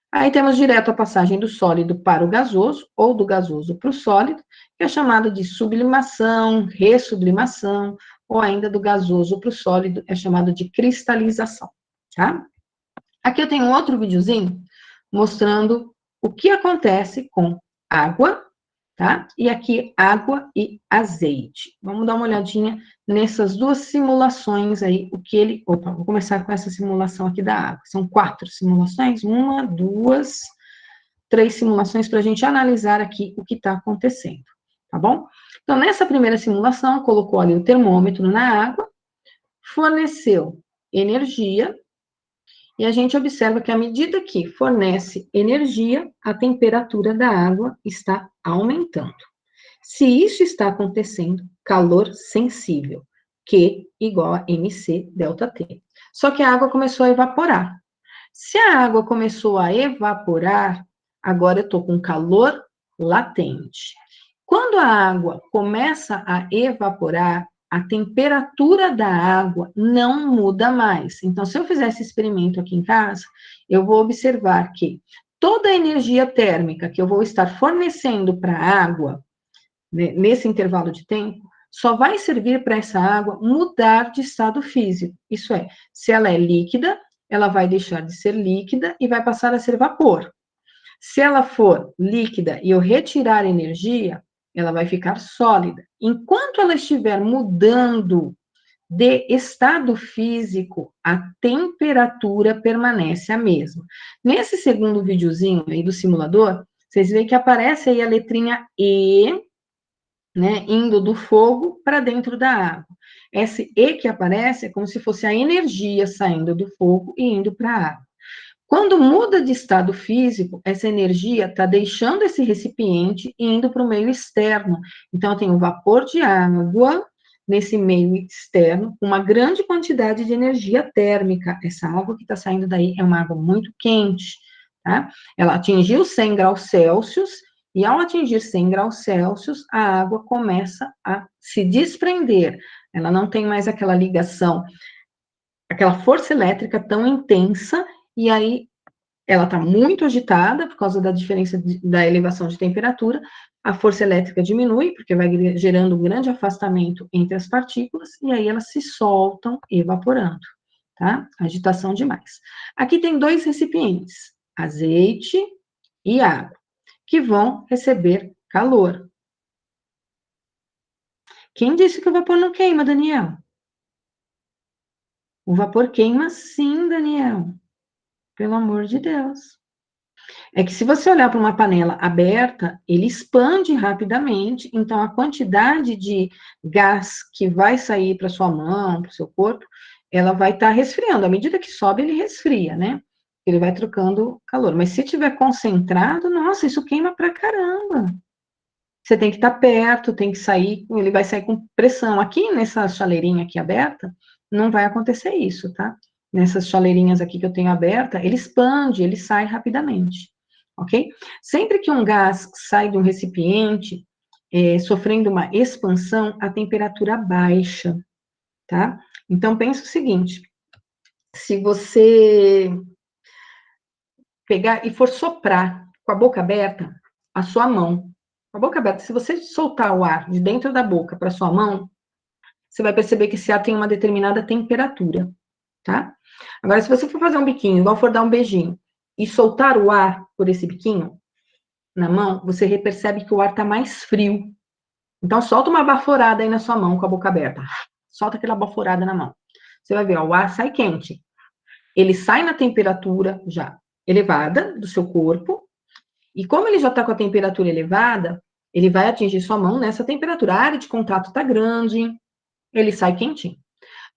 [SPEAKER 1] Aí temos direto a passagem do sólido para o gasoso, ou do gasoso para o sólido, que é chamado de sublimação, ressublimação, ou ainda do gasoso para o sólido, é chamado de cristalização, tá? Aqui eu tenho um outro videozinho mostrando o que acontece com água, tá? E aqui água e azeite. Vamos dar uma olhadinha nessas 2 simulações aí, o que ele... Opa, vou começar com essa simulação aqui da água. São 4 simulações, 1, 2, 3 simulações para a gente analisar aqui o que está acontecendo, tá bom? Então, nessa primeira simulação, colocou ali o termômetro na água, forneceu energia, e a gente observa que à medida que fornece energia, a temperatura da água está aumentando. Se isso está acontecendo, calor sensível, Q igual a mc delta T. Só que a água começou a evaporar. Se a água começou a evaporar, agora eu estou com calor latente. Quando a água começa a evaporar, a temperatura da água não muda mais. Então, se eu fizer esse experimento aqui em casa, eu vou observar que toda a energia térmica que eu vou estar fornecendo para a água, né, nesse intervalo de tempo, só vai servir para essa água mudar de estado físico. Isso é, se ela é líquida, ela vai deixar de ser líquida e vai passar a ser vapor. Se ela for líquida e eu retirar energia, ela vai ficar sólida. Enquanto ela estiver mudando de estado físico, a temperatura permanece a mesma. Nesse segundo videozinho aí do simulador, vocês veem que aparece aí a letrinha E, né, indo do fogo para dentro da água. Esse E que aparece é como se fosse a energia saindo do fogo e indo para a água. Quando muda de estado físico, essa energia está deixando esse recipiente e indo para o meio externo. Então, eu tenho vapor de água nesse meio externo, uma grande quantidade de energia térmica. Essa água que está saindo daí é uma água muito quente, tá? Ela atingiu 100 graus Celsius, e ao atingir 100 graus Celsius, a água começa a se desprender. Ela não tem mais aquela ligação, aquela força elétrica tão intensa, e aí ela está muito agitada por causa da diferença da elevação de temperatura, a força elétrica diminui, porque vai gerando um grande afastamento entre as partículas, e aí elas se soltam evaporando, tá? Agitação demais. Aqui tem dois recipientes, azeite e água, que vão receber calor. Quem disse que o vapor não queima, Daniel? O vapor queima sim, Daniel. Pelo amor de Deus. É que se você olhar para uma panela aberta, ele expande rapidamente, então a quantidade de gás que vai sair para sua mão, para o seu corpo, ela vai estar resfriando. À medida que sobe, ele resfria, né? Ele vai trocando calor. Mas se tiver concentrado, nossa, isso queima pra caramba. Você tem que estar perto, tem que sair, ele vai sair com pressão. Aqui nessa chaleirinha aqui aberta, não vai acontecer isso, tá? Nessas chaleirinhas aqui que eu tenho aberta, ele expande, ele sai rapidamente, ok? Sempre que um gás sai de um recipiente, sofrendo uma expansão, a temperatura baixa, tá? Então, pensa o seguinte, se você pegar e for soprar com a boca aberta, a sua mão, com a boca aberta, se você soltar o ar de dentro da boca para sua mão, você vai perceber que esse ar tem uma determinada temperatura, tá? Agora, se você for fazer um biquinho, igual for dar um beijinho, e soltar o ar por esse biquinho na mão, você percebe que o ar está mais frio. Então, solta uma baforada aí na sua mão com a boca aberta. Solta aquela baforada na mão. Você vai ver, ó, o ar sai quente. Ele sai na temperatura já elevada do seu corpo, e como ele já está com a temperatura elevada, ele vai atingir sua mão nessa temperatura. A área de contato está grande, ele sai quentinho.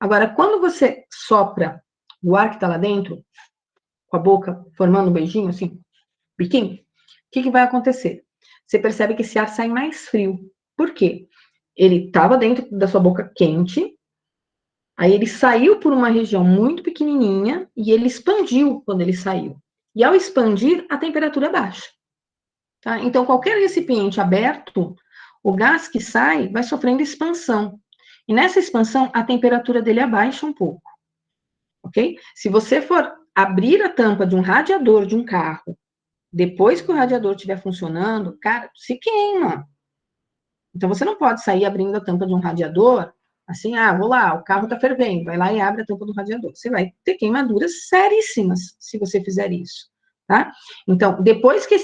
[SPEAKER 1] Agora, quando você sopra o ar que está lá dentro, com a boca, formando um beijinho, assim, biquinho, o que vai acontecer? Você percebe que esse ar sai mais frio. Por quê? Ele estava dentro da sua boca quente, aí ele saiu por uma região muito pequenininha e ele expandiu quando ele saiu. E ao expandir, a temperatura baixa. Tá? Então, qualquer recipiente aberto, o gás que sai vai sofrendo expansão. E nessa expansão, a temperatura dele abaixa um pouco. Ok? Se você for abrir a tampa de um radiador de um carro, depois que o radiador estiver funcionando, cara, se queima. Então, você não pode sair abrindo a tampa de um radiador, assim, vou lá, o carro está fervendo, vai lá e abre a tampa do radiador. Você vai ter queimaduras seríssimas se você fizer isso, tá? Então, depois que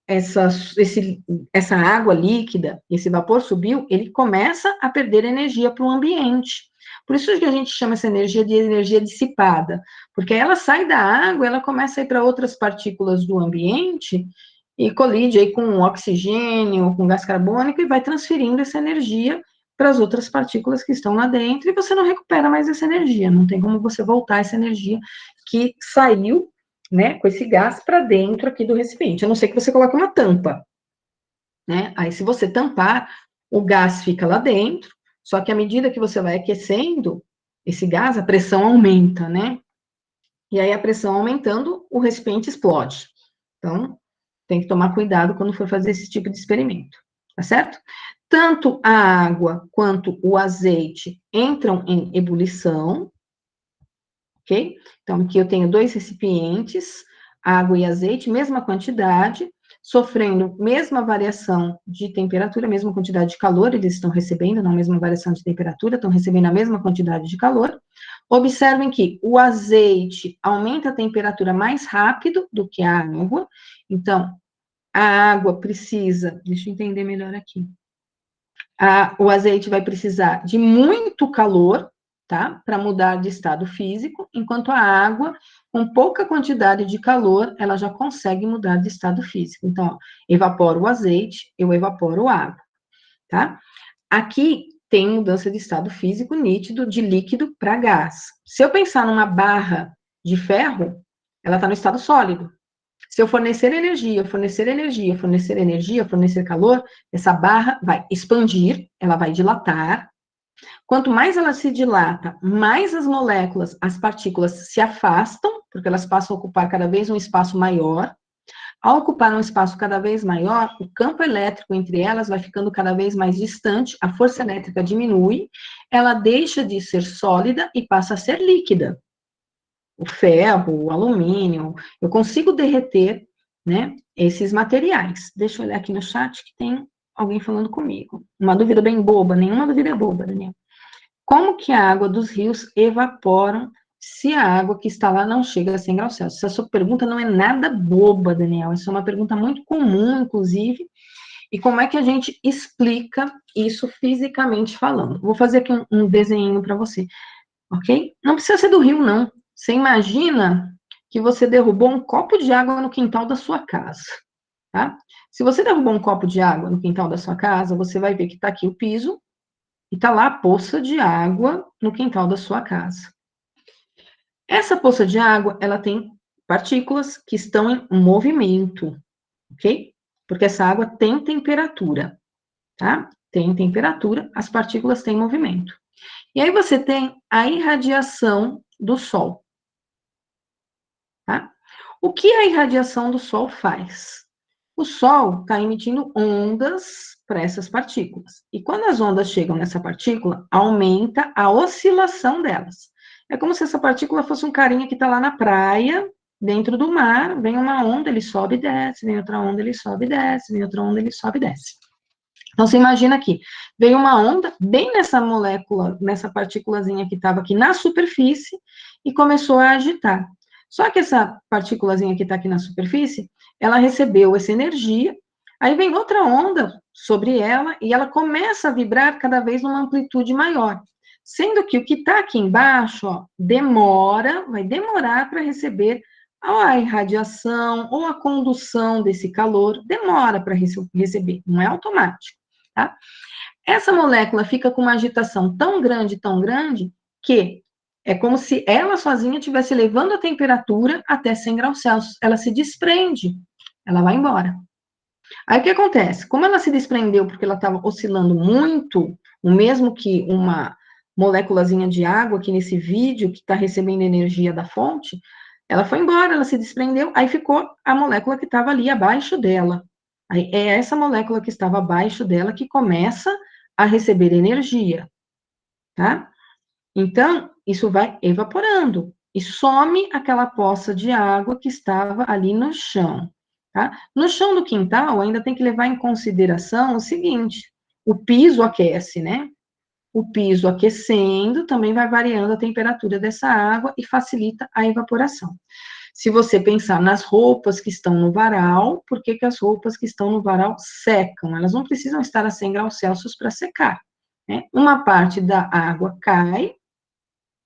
[SPEAKER 1] essa água líquida, esse vapor subiu, ele começa a perder energia para o ambiente. Por isso que a gente chama essa energia de energia dissipada, porque ela sai da água, ela começa a ir para outras partículas do ambiente, e colide aí com o oxigênio, com gás carbônico, e vai transferindo essa energia para as outras partículas que estão lá dentro, e você não recupera mais essa energia, não tem como você voltar essa energia que saiu, né, com esse gás para dentro aqui do recipiente, a não ser que você coloque uma tampa, né, aí se você tampar, o gás fica lá dentro, só que à medida que você vai aquecendo esse gás, a pressão aumenta, né, e aí a pressão aumentando, o recipiente explode. Então, tem que tomar cuidado quando for fazer esse tipo de experimento, tá certo? Tanto a água quanto o azeite entram em ebulição, ok? Então, aqui eu tenho 2 recipientes, água e azeite, mesma quantidade, sofrendo mesma variação de temperatura, mesma quantidade de calor, eles estão recebendo, não a mesma variação de temperatura, estão recebendo a mesma quantidade de calor. Observem que o azeite aumenta a temperatura mais rápido do que a água, então, a água precisa, deixa eu entender melhor aqui, o azeite vai precisar de muito calor, tá? Para mudar de estado físico, enquanto a água, com pouca quantidade de calor, ela já consegue mudar de estado físico. Então, ó, evaporo o azeite, eu evaporo a água, tá? Aqui tem mudança de estado físico nítido de líquido para gás. Se eu pensar numa barra de ferro, ela está no estado sólido. Se eu fornecer energia, fornecer energia, fornecer energia, fornecer calor, essa barra vai expandir, ela vai dilatar. Quanto mais ela se dilata, mais as moléculas, as partículas se afastam, porque elas passam a ocupar cada vez um espaço maior. Ao ocupar um espaço cada vez maior, o campo elétrico entre elas vai ficando cada vez mais distante, a força elétrica diminui, ela deixa de ser sólida e passa a ser líquida. O ferro, o alumínio, eu consigo derreter, né, esses materiais. Deixa eu olhar aqui no chat que tem alguém falando comigo. Uma dúvida bem boba, nenhuma dúvida é boba, Daniel. Como que a água dos rios evaporam se a água que está lá não chega a 100 graus Celsius? Essa sua pergunta não é nada boba, Daniel. Essa é uma pergunta muito comum, inclusive. E como é que a gente explica isso fisicamente falando? Vou fazer aqui um desenho para você, ok? Não precisa ser do rio, não. Você imagina que você derrubou um copo de água no quintal da sua casa, tá? Se você derrubou um copo de água no quintal da sua casa, você vai ver que está aqui o piso e está lá a poça de água no quintal da sua casa. Essa poça de água, ela tem partículas que estão em movimento, ok? Porque essa água tem temperatura, tá? Tem temperatura, as partículas têm movimento. E aí você tem a irradiação do Sol, tá? O que a irradiação do Sol faz? O Sol está emitindo ondas para essas partículas. E quando as ondas chegam nessa partícula, aumenta a oscilação delas. É como se essa partícula fosse um carinha que está lá na praia, dentro do mar, vem uma onda, ele sobe e desce, vem outra onda, ele sobe e desce, vem outra onda, ele sobe e desce. Então, você imagina aqui, veio uma onda bem nessa molécula, nessa partículazinha que estava aqui na superfície, e começou a agitar. Só que essa partículazinha que está aqui na superfície, ela recebeu essa energia, aí vem outra onda sobre ela, e ela começa a vibrar cada vez numa amplitude maior. Sendo que o que está aqui embaixo, ó, vai demorar para receber a irradiação ou a condução desse calor, demora para receber, não é automático. Tá? Essa molécula fica com uma agitação tão grande, que é como se ela sozinha estivesse levando a temperatura até 100 graus Celsius. Ela se desprende, ela vai embora. Aí o que acontece? Como ela se desprendeu porque ela estava oscilando muito, o mesmo que uma moléculazinha de água aqui nesse vídeo, que está recebendo energia da fonte, ela foi embora, ela se desprendeu, aí ficou a molécula que estava ali abaixo dela. Aí é essa molécula que estava abaixo dela que começa a receber energia, tá? Então, isso vai evaporando e some aquela poça de água que estava ali no chão, tá? No chão do quintal, ainda tem que levar em consideração o seguinte: o piso aquece, né? O piso aquecendo também vai variando a temperatura dessa água e facilita a evaporação. Se você pensar nas roupas que estão no varal, por que as roupas que estão no varal secam? Elas não precisam estar a 100 graus Celsius para secar, né? Uma parte da água cai,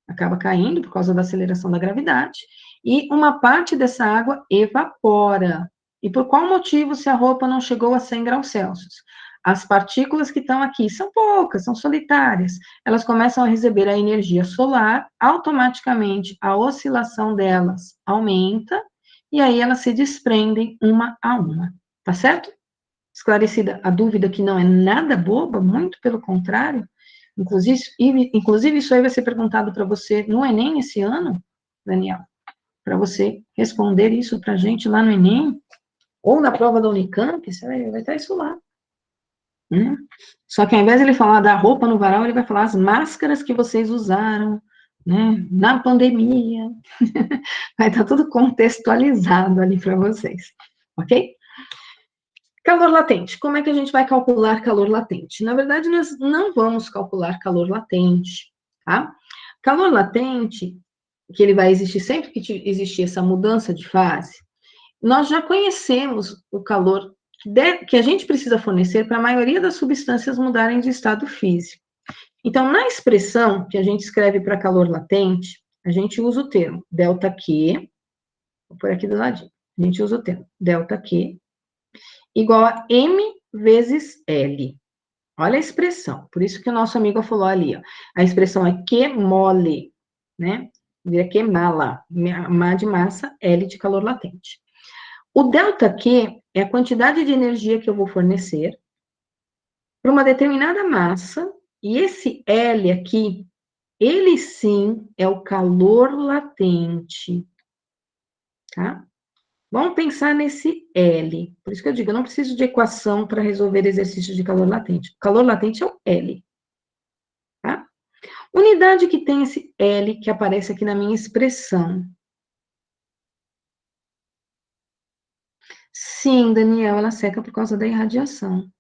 [SPEAKER 1] acaba caindo por causa da aceleração da gravidade, e uma parte dessa água evapora. E por qual motivo se a roupa não chegou a 100 graus Celsius? As partículas que estão aqui são poucas, são solitárias. Elas começam a receber a energia solar, automaticamente a oscilação delas aumenta, e aí elas se desprendem uma a uma. Tá certo? Esclarecida a dúvida que não é nada boba, muito pelo contrário. Inclusive isso aí vai ser perguntado para você no Enem esse ano, Daniel, para você responder isso para a gente lá no Enem, ou na prova da Unicamp, você vai estar isso lá. Né? Só que ao invés de ele falar da roupa no varal, ele vai falar as máscaras que vocês usaram, né, na pandemia. Vai estar tudo contextualizado ali para vocês, ok? Calor latente. Como é que a gente vai calcular calor latente? Na verdade, nós não vamos calcular calor latente, tá? Calor latente, que ele vai existir sempre que existir essa mudança de fase, nós já conhecemos o calor que a gente precisa fornecer para a maioria das substâncias mudarem de estado físico. Então, na expressão que a gente escreve para calor latente, a gente usa o termo ΔQ, vou por aqui do ladinho, a gente usa o termo ΔQ igual a M vezes L. Olha a expressão, por isso que o nosso amigo falou ali, ó, a expressão é Q mole, né? Vira Q mala, Ma de massa, L de calor latente. O ΔQ é a quantidade de energia que eu vou fornecer para uma determinada massa, e esse L aqui, ele sim é o calor latente, tá? Vamos pensar nesse L. Por isso que eu digo, eu não preciso de equação para resolver exercícios de calor latente. O calor latente é o L, tá? Unidade que tem esse L que aparece aqui na minha expressão. Sim, Daniel, ela seca por causa da irradiação,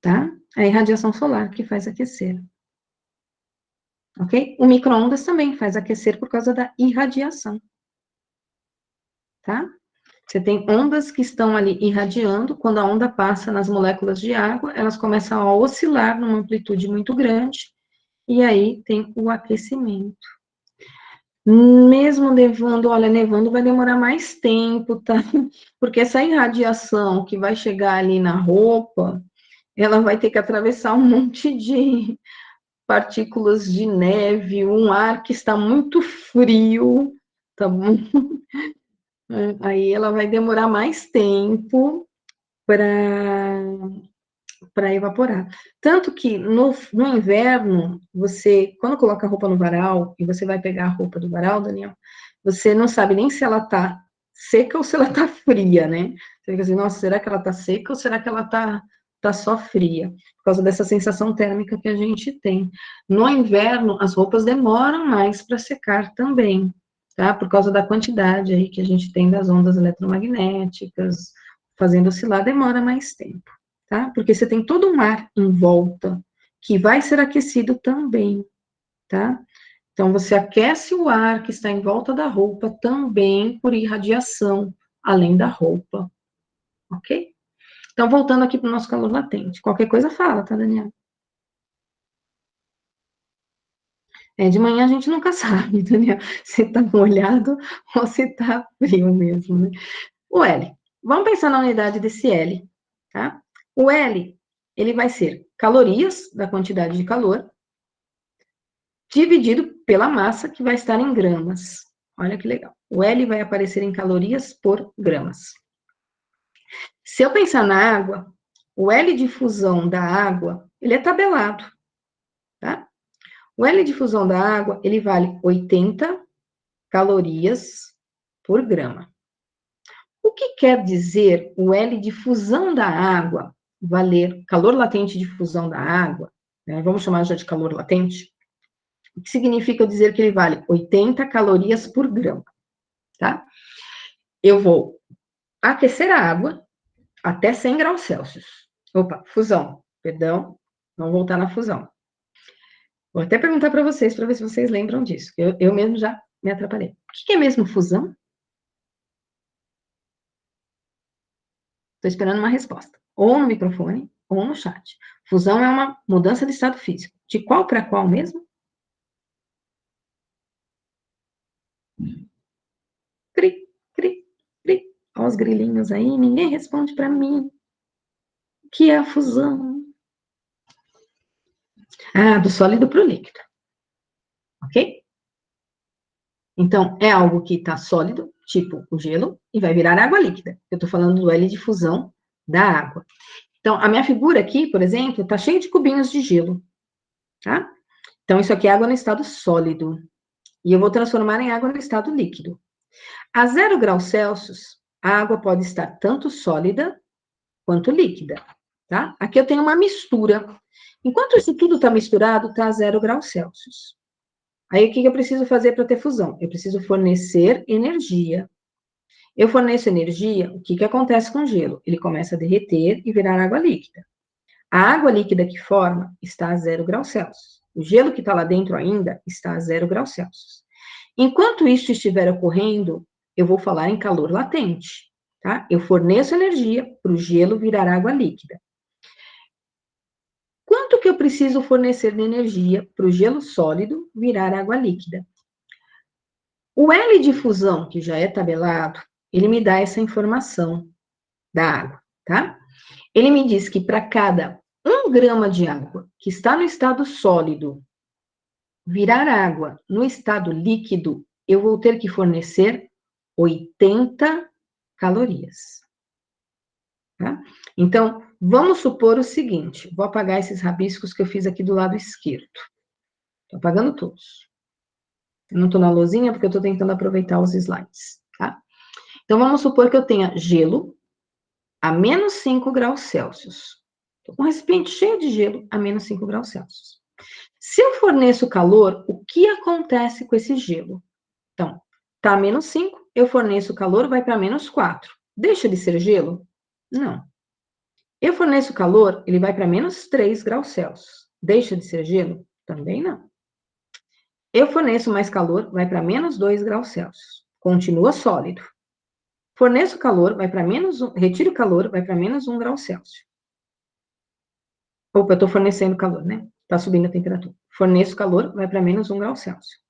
[SPEAKER 1] tá? É a irradiação solar que faz aquecer. Ok? O micro-ondas também faz aquecer por causa da irradiação, tá? Você tem ondas que estão ali irradiando, quando a onda passa nas moléculas de água, elas começam a oscilar numa amplitude muito grande, e aí tem o aquecimento. Mesmo nevando, olha, nevando vai demorar mais tempo, tá? Porque essa irradiação que vai chegar ali na roupa, ela vai ter que atravessar um monte de partículas de neve, um ar que está muito frio, tá bom? Aí ela vai demorar mais tempo para evaporar. Tanto que no inverno, você, quando coloca a roupa no varal, e você vai pegar a roupa do varal, Daniel, você não sabe nem se ela tá seca ou se ela tá fria, né? Você fica assim, nossa, será que ela tá seca ou será que ela tá só fria? Por causa dessa sensação térmica que a gente tem. No inverno, as roupas demoram mais para secar também, tá? Por causa da quantidade aí que a gente tem das ondas eletromagnéticas, fazendo oscilar, demora mais tempo, tá? Porque você tem todo um ar em volta que vai ser aquecido também, tá? Então, você aquece o ar que está em volta da roupa também por irradiação, além da roupa, ok? Então, voltando aqui para o nosso calor latente. Qualquer coisa fala, tá, Daniel? De manhã a gente nunca sabe, Daniel, se tá molhado ou se tá frio mesmo, né? O L. Vamos pensar na unidade desse L, tá? O L, ele vai ser calorias da quantidade de calor dividido pela massa, que vai estar em gramas. Olha que legal. O L vai aparecer em calorias por gramas. Se eu pensar na água, o L de fusão da água, ele é tabelado, tá? O L de fusão da água, ele vale 80 calorias por grama. O que quer dizer o L de fusão da água valer calor latente de fusão da água, né? Vamos chamar já de calor latente? O que significa dizer que ele vale 80 calorias por grama, tá? Eu vou aquecer a água até 100 graus Celsius. Opa, fusão, perdão, vamos voltar na fusão. Vou até perguntar para vocês, para ver se vocês lembram disso. Eu mesmo já me atrapalhei. O que é mesmo fusão? Estou esperando uma resposta. Ou no microfone, ou no chat. Fusão é uma mudança de estado físico. De qual para qual mesmo? Cri, cri, cri. Olha os grilinhos aí, ninguém responde para mim. O que é a fusão? Ah, do sólido para o líquido. Ok? Então, é algo que está sólido, tipo o gelo, e vai virar água líquida. Eu estou falando do L de fusão da água. Então, a minha figura aqui, por exemplo, está cheia de cubinhos de gelo, tá? Então, isso aqui é água no estado sólido. E eu vou transformar em água no estado líquido. A 0 graus Celsius, a água pode estar tanto sólida quanto líquida, tá? Aqui eu tenho uma mistura. Enquanto isso tudo está misturado, está a 0 graus Celsius. Aí, o que eu preciso fazer para ter fusão? Eu preciso fornecer energia. Eu forneço energia, o que acontece com o gelo? Ele começa a derreter e virar água líquida. A água líquida que forma está a 0 graus Celsius. O gelo que está lá dentro ainda está a 0 graus Celsius. Enquanto isso estiver ocorrendo, eu vou falar em calor latente, tá? Eu forneço energia para o gelo virar água líquida. Quanto que eu preciso fornecer de energia para o gelo sólido virar água líquida? O L de fusão, que já é tabelado, ele me dá essa informação da água, tá? Ele me diz que para cada 1 grama de água que está no estado sólido virar água no estado líquido, eu vou ter que fornecer 80 calorias. Tá? Então, vamos supor o seguinte, vou apagar esses rabiscos que eu fiz aqui do lado esquerdo. Estou apagando todos. Eu não estou na lousinha porque eu estou tentando aproveitar os slides, tá? Então, vamos supor que eu tenha gelo a menos 5 graus Celsius. Estou com um recipiente cheio de gelo a menos 5 graus Celsius. Se eu forneço calor, o que acontece com esse gelo? Então, tá a menos 5, eu forneço calor, vai para menos 4. Deixa de ser gelo? Não. Eu forneço calor, ele vai para menos 3 graus Celsius. Deixa de ser gelo? Também não. Eu forneço mais calor, vai para menos 2 graus Celsius. Continua sólido. Forneço calor, vai para menos 1, retiro calor, vai para menos 1 grau Celsius. Opa, eu estou fornecendo calor, né? Está subindo a temperatura. Forneço calor, vai para menos 1 grau Celsius.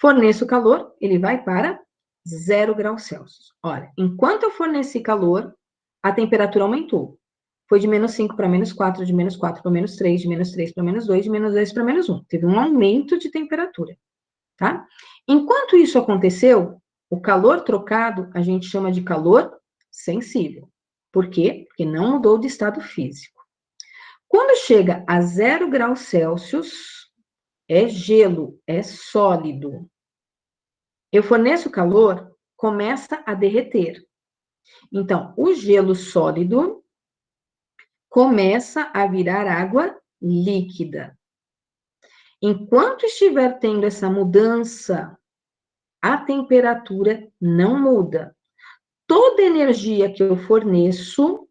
[SPEAKER 1] Forneço calor, ele vai para 0 graus Celsius. Olha, enquanto eu forneci calor, a temperatura aumentou. Foi de menos 5 para menos 4, de menos 4 para menos 3, de menos 3 para menos 2, de menos 2 para menos 1. Teve um aumento de temperatura, tá? Enquanto isso aconteceu, o calor trocado a gente chama de calor sensível. Por quê? Porque não mudou de estado físico. Quando chega a 0 graus Celsius, é gelo, é sólido. Eu forneço calor, começa a derreter. Então, o gelo sólido começa a virar água líquida. Enquanto estiver tendo essa mudança, a temperatura não muda. Toda energia que eu forneço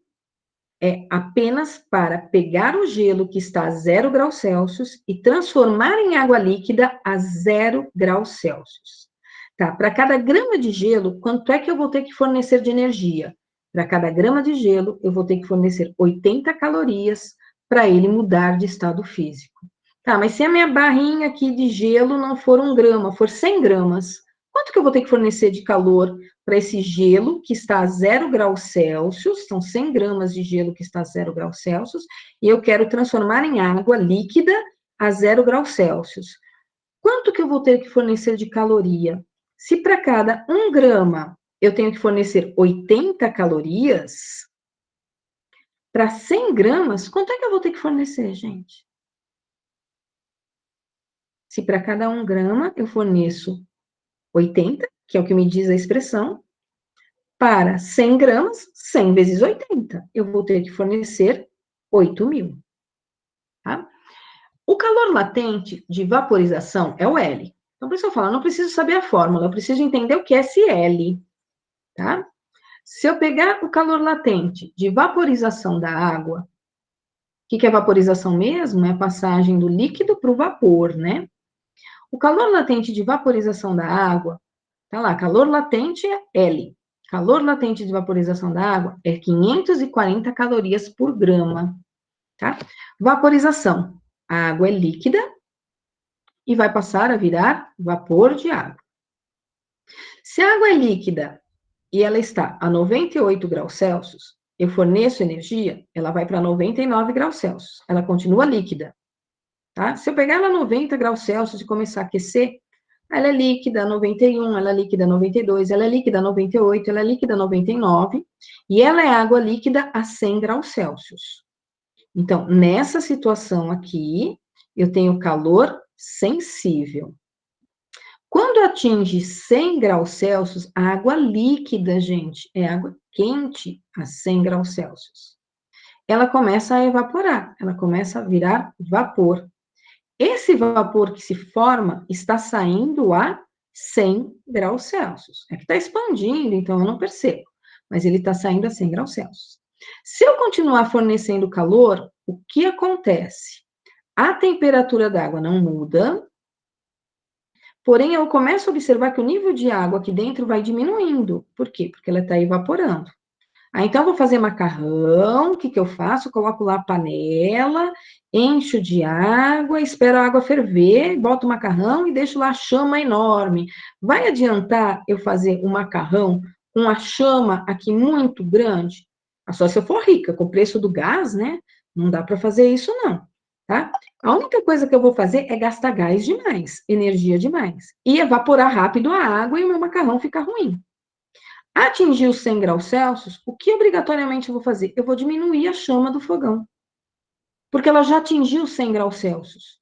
[SPEAKER 1] é apenas para pegar o gelo que está a 0 graus Celsius e transformar em água líquida a 0 graus Celsius. Tá? Para cada grama de gelo, quanto é que eu vou ter que fornecer de energia? Para cada grama de gelo, eu vou ter que fornecer 80 calorias para ele mudar de estado físico. Tá, mas se a minha barrinha aqui de gelo não for 1 grama, for 100 gramas, quanto que eu vou ter que fornecer de calor para esse gelo que está a 0 graus Celsius? São 100 gramas de gelo que está a 0 graus Celsius, e eu quero transformar em água líquida a 0 graus Celsius. Quanto que eu vou ter que fornecer de caloria? Se para cada 1 grama eu tenho que fornecer 80 calorias, para 100 gramas, quanto é que eu vou ter que fornecer, gente? Se para cada 1 grama eu forneço 80, que é o que me diz a expressão, para 100 gramas, 100 vezes 80, eu vou ter que fornecer 8.000. Tá? O calor latente de vaporização é o L. Então, por isso eu falo, eu não preciso saber a fórmula, eu preciso entender o que é esse L. Tá? Se eu pegar o calor latente de vaporização da água, o que é vaporização mesmo? É a passagem do líquido para o vapor, né? O calor latente de vaporização da água, tá lá, calor latente é L. Calor latente de vaporização da água é 540 calorias por grama, tá? Vaporização. A água é líquida e vai passar a virar vapor de água. Se a água é líquida e ela está a 98 graus Celsius, eu forneço energia, ela vai para 99 graus Celsius. Ela continua líquida, tá? Se eu pegar ela a 90 graus Celsius e começar a aquecer, ela é líquida a 91, ela é líquida a 92, ela é líquida a 98, ela é líquida a 99, e ela é água líquida a 100 graus Celsius. Então, nessa situação aqui, eu tenho calor sensível. Quando atinge 100 graus Celsius, a água líquida, gente, é água quente a 100 graus Celsius. Ela começa a evaporar, ela começa a virar vapor. Esse vapor que se forma está saindo a 100 graus Celsius. É que está expandindo, então eu não percebo, mas ele está saindo a 100 graus Celsius. Se eu continuar fornecendo calor, o que acontece? A temperatura da água não muda, porém eu começo a observar que o nível de água aqui dentro vai diminuindo. Por quê? Porque ela está evaporando. Então, eu vou fazer macarrão, o que eu faço? Coloco lá a panela, encho de água, espero a água ferver, boto o macarrão e deixo lá a chama enorme. Vai adiantar eu fazer um macarrão com a chama aqui muito grande? Só se eu for rica, com o preço do gás, né? Não dá para fazer isso, não, tá? A única coisa que eu vou fazer é gastar gás demais, energia demais, e evaporar rápido a água e o meu macarrão fica ruim. Atingir os 100 graus Celsius, o que obrigatoriamente eu vou fazer? Eu vou diminuir a chama do fogão, porque ela já atingiu 100 graus Celsius.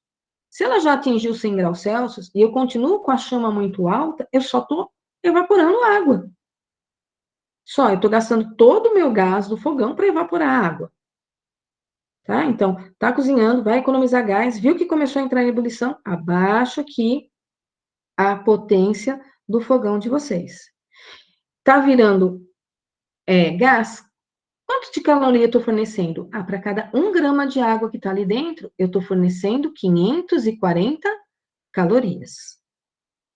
[SPEAKER 1] Se ela já atingiu 100 graus Celsius e eu continuo com a chama muito alta, eu só estou evaporando água. Só, eu estou gastando todo o meu gás do fogão para evaporar a água. Tá? Então, tá cozinhando, vai economizar gás, viu que começou a entrar em ebulição? Abaixa aqui a potência do fogão de vocês. Tá virando gás? Quanto de caloria eu estou fornecendo? Para cada 1 grama de água que está ali dentro, eu estou fornecendo 540 calorias,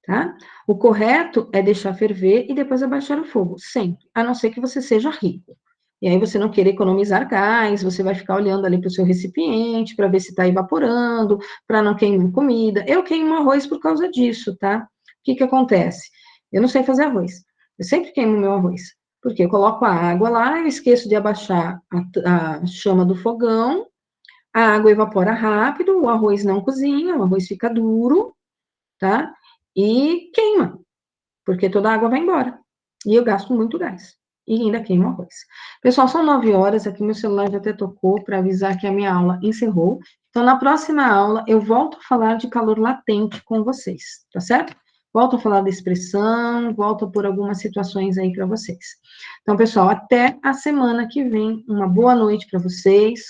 [SPEAKER 1] tá? O correto é deixar ferver e depois abaixar o fogo, sempre, a não ser que você seja rico. E aí você não querer economizar gás, você vai ficar olhando ali para o seu recipiente, para ver se está evaporando, para não queimar comida. Eu queimo arroz por causa disso, tá? O que acontece? Eu não sei fazer arroz. Eu sempre queimo meu arroz. Porque eu coloco a água lá, eu esqueço de abaixar a chama do fogão, a água evapora rápido, o arroz não cozinha, o arroz fica duro, tá? E queima, porque toda a água vai embora. E eu gasto muito gás. E ainda queimo arroz. Pessoal, são 9 horas, aqui meu celular já até tocou para avisar que a minha aula encerrou. Então, na próxima aula, eu volto a falar de calor latente com vocês, tá certo? Volto a falar da expressão, volto a pôr algumas situações aí para vocês. Então, pessoal, até a semana que vem. Uma boa noite para vocês,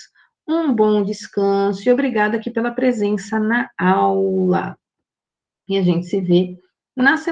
[SPEAKER 1] um bom descanso e obrigada aqui pela presença na aula. E a gente se vê na semana.